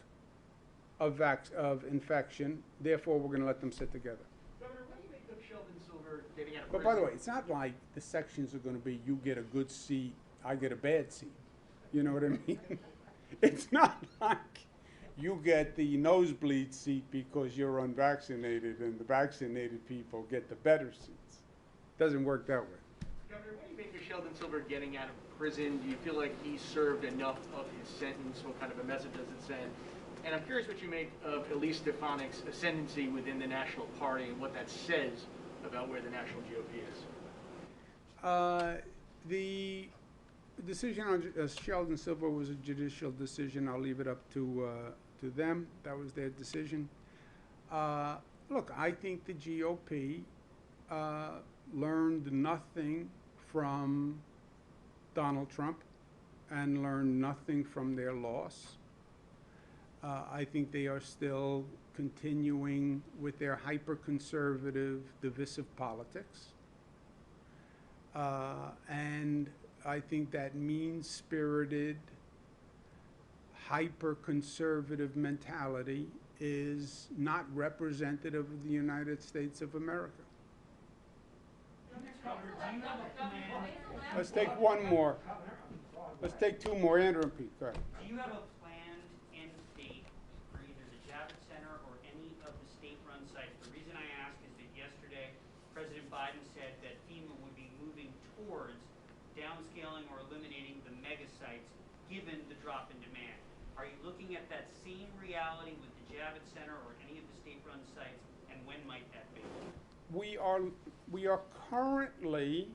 of infection, therefore we're going to let them sit together. Governor, what do you make of Sheldon Silver getting out of But by the way, it's not like the sections are going to be you get a good seat, I get a bad seat. You know what I mean? It's not like you get the nosebleed seat because you're unvaccinated and the vaccinated people get the better seats. Doesn't work that way. Governor, what do you make of Sheldon Silver getting out of prison? Do you feel like he served enough of his sentence? What kind of a message does it send And I'm curious what you make of Elise Stefanik's ascendancy within the National Party and what that says about where the national GOP is. The decision on Sheldon Silver was a judicial decision. I'll leave it up to them. That was their decision. Look, I think the GOP learned nothing from Donald Trump and learned nothing from their loss. I think they are still continuing with their hyper-conservative, divisive politics. And I think that mean-spirited, hyper-conservative mentality is not representative of the United States of America. Let's take one more. Let's take two more. Andrew and Pete, go ahead. Do you have a planned end date for either the Javits Center or any of the state-run sites? The reason I ask is that yesterday, President Biden said that FEMA would be moving towards downscaling or eliminating the mega sites given the drop in demand. Are you looking at that same reality with the Javits Center or any of the state-run sites, and when might that be? We are currently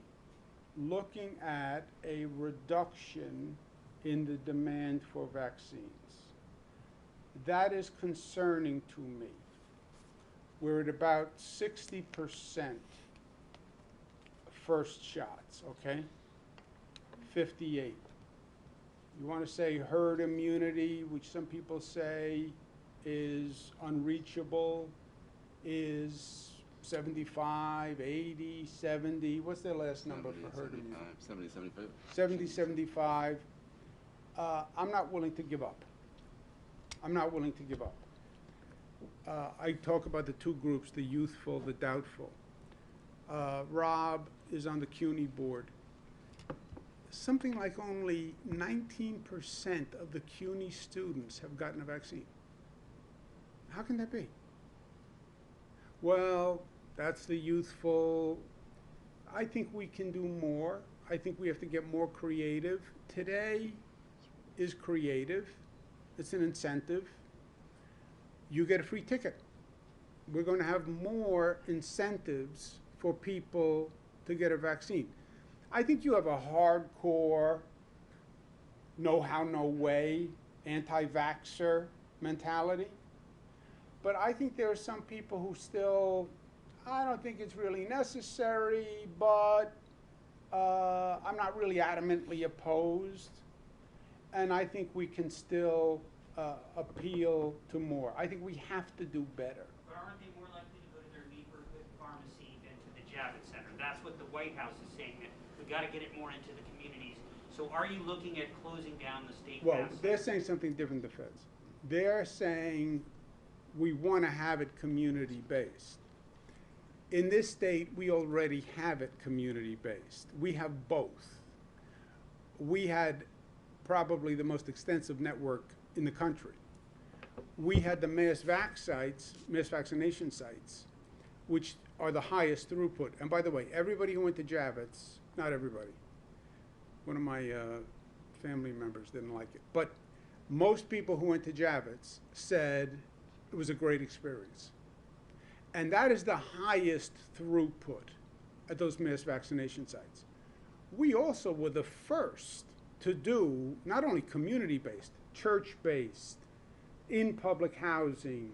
looking at a reduction in the demand for vaccines. That is concerning to me. We're at about 60% first shots, okay? 58. You want to say herd immunity, which some people say is unreachable, is 75, 80, 70. What's their last number for herd immunity? 70, 75. 70, 75. I'm not willing to give up. I'm not willing to give up. I talk about the two groups, the youthful, the doubtful. Rob is on the CUNY board. Something like only 19% of the CUNY students have gotten a vaccine. How can that be? Well, that's the youthful. I think we can do more. I think we have to get more creative. Today is creative. It's an incentive. You get a free ticket. We're going to have more incentives for people to get a vaccine. I think you have a hardcore, no how, no way, anti-vaxxer mentality. But I think there are some people who still, I don't think it's really necessary, but I'm not really adamantly opposed. And I think we can still appeal to more. I think we have to do better. But aren't they more likely to go to their neighborhood pharmacy than to the Javits Center? That's what the White House is saying, that we've got to get it more into the communities. So are you looking at closing down the state Well, mass they're centers? saying something different, the feds. They're saying we want to have it community-based. In this state, we already have it community-based. We have both. We had probably the most extensive network in the country. We had the mass vaccination sites, which are the highest throughput. And by the way, everybody who went to Javits, not everybody, one of my family members didn't like it, but most people who went to Javits said it was a great experience. And that is the highest throughput at those mass vaccination sites. We also were the first to do not only community-based, church-based, in public housing,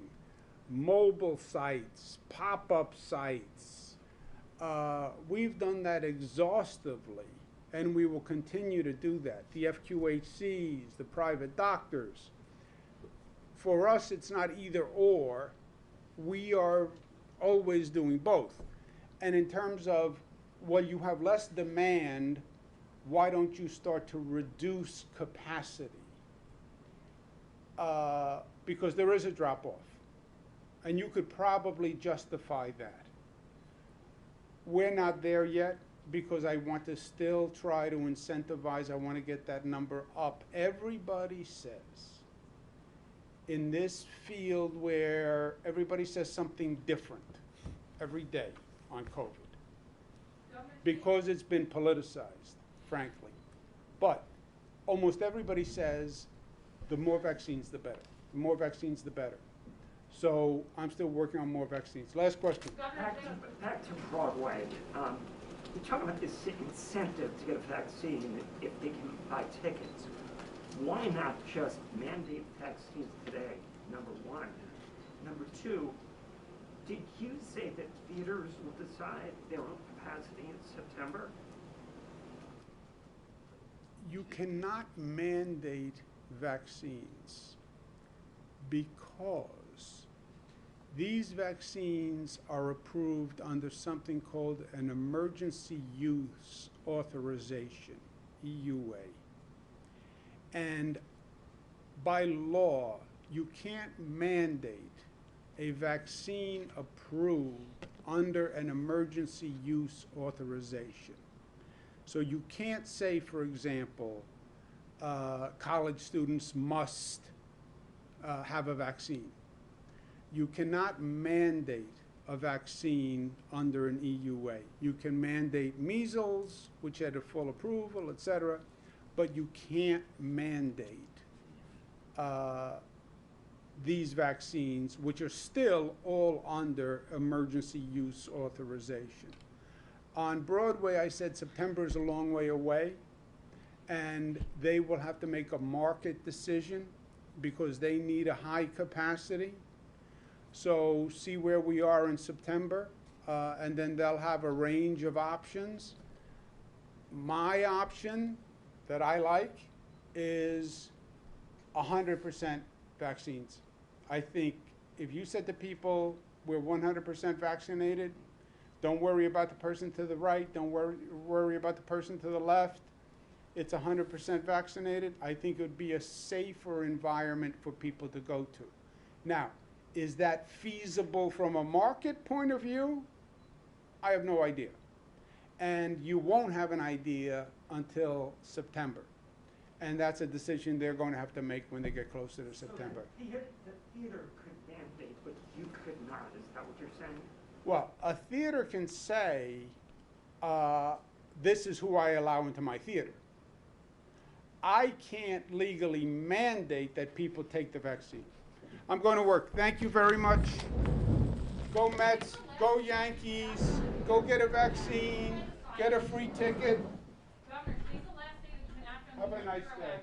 mobile sites, pop-up sites. We've done that exhaustively, and we will continue to do that. The FQHCs, the private doctors. For us, it's not either or. We are always doing both. And in terms of, well, you have less demand, why don't you start to reduce capacity? Because there is a drop-off. And you could probably justify that. We're not there yet because I want to still try to incentivize. I want to get that number up. Everybody says, in this field where everybody says something different every day on COVID, because it's been politicized, frankly. But almost everybody says the more vaccines, the better. The more vaccines, the better. So I'm still working on more vaccines. Last question. Back to Broadway. You talk about this incentive to get a vaccine if they can buy tickets. Why not just mandate vaccines today, number one? Number two, did you say that theaters will decide their own capacity in September? You cannot mandate vaccines because these vaccines are approved under something called an emergency use authorization, EUA. And by law, you can't mandate a vaccine approved under an emergency use authorization. So you can't say, for example, college students must have a vaccine. You cannot mandate a vaccine under an EUA. You can mandate measles, which had a full approval, et cetera, but you can't mandate these vaccines, which are still all under emergency use authorization. On Broadway, I said September is a long way away, and they will have to make a market decision because they need a high capacity. So see where we are in September, and then they'll have a range of options. My option that I like is 100% vaccines. I think if you said to people, we're 100% vaccinated, don't worry about the person to the right, don't worry about the person to the left, it's 100% vaccinated, I think it would be a safer environment for people to go to. Now, is that feasible from a market point of view? I have no idea. And you won't have an idea until September. And that's a decision they're going to have to make when they get closer to September. So the theater could mandate, but you could not. Is that what you're saying? Well, a theater can say, this is who I allow into my theater. I can't legally mandate that people take the vaccine. I'm going to work. Thank you very much. Go Mets, go Yankees, go get a vaccine, get a free ticket. Governor, today's the last day that you can act on Have a nice day.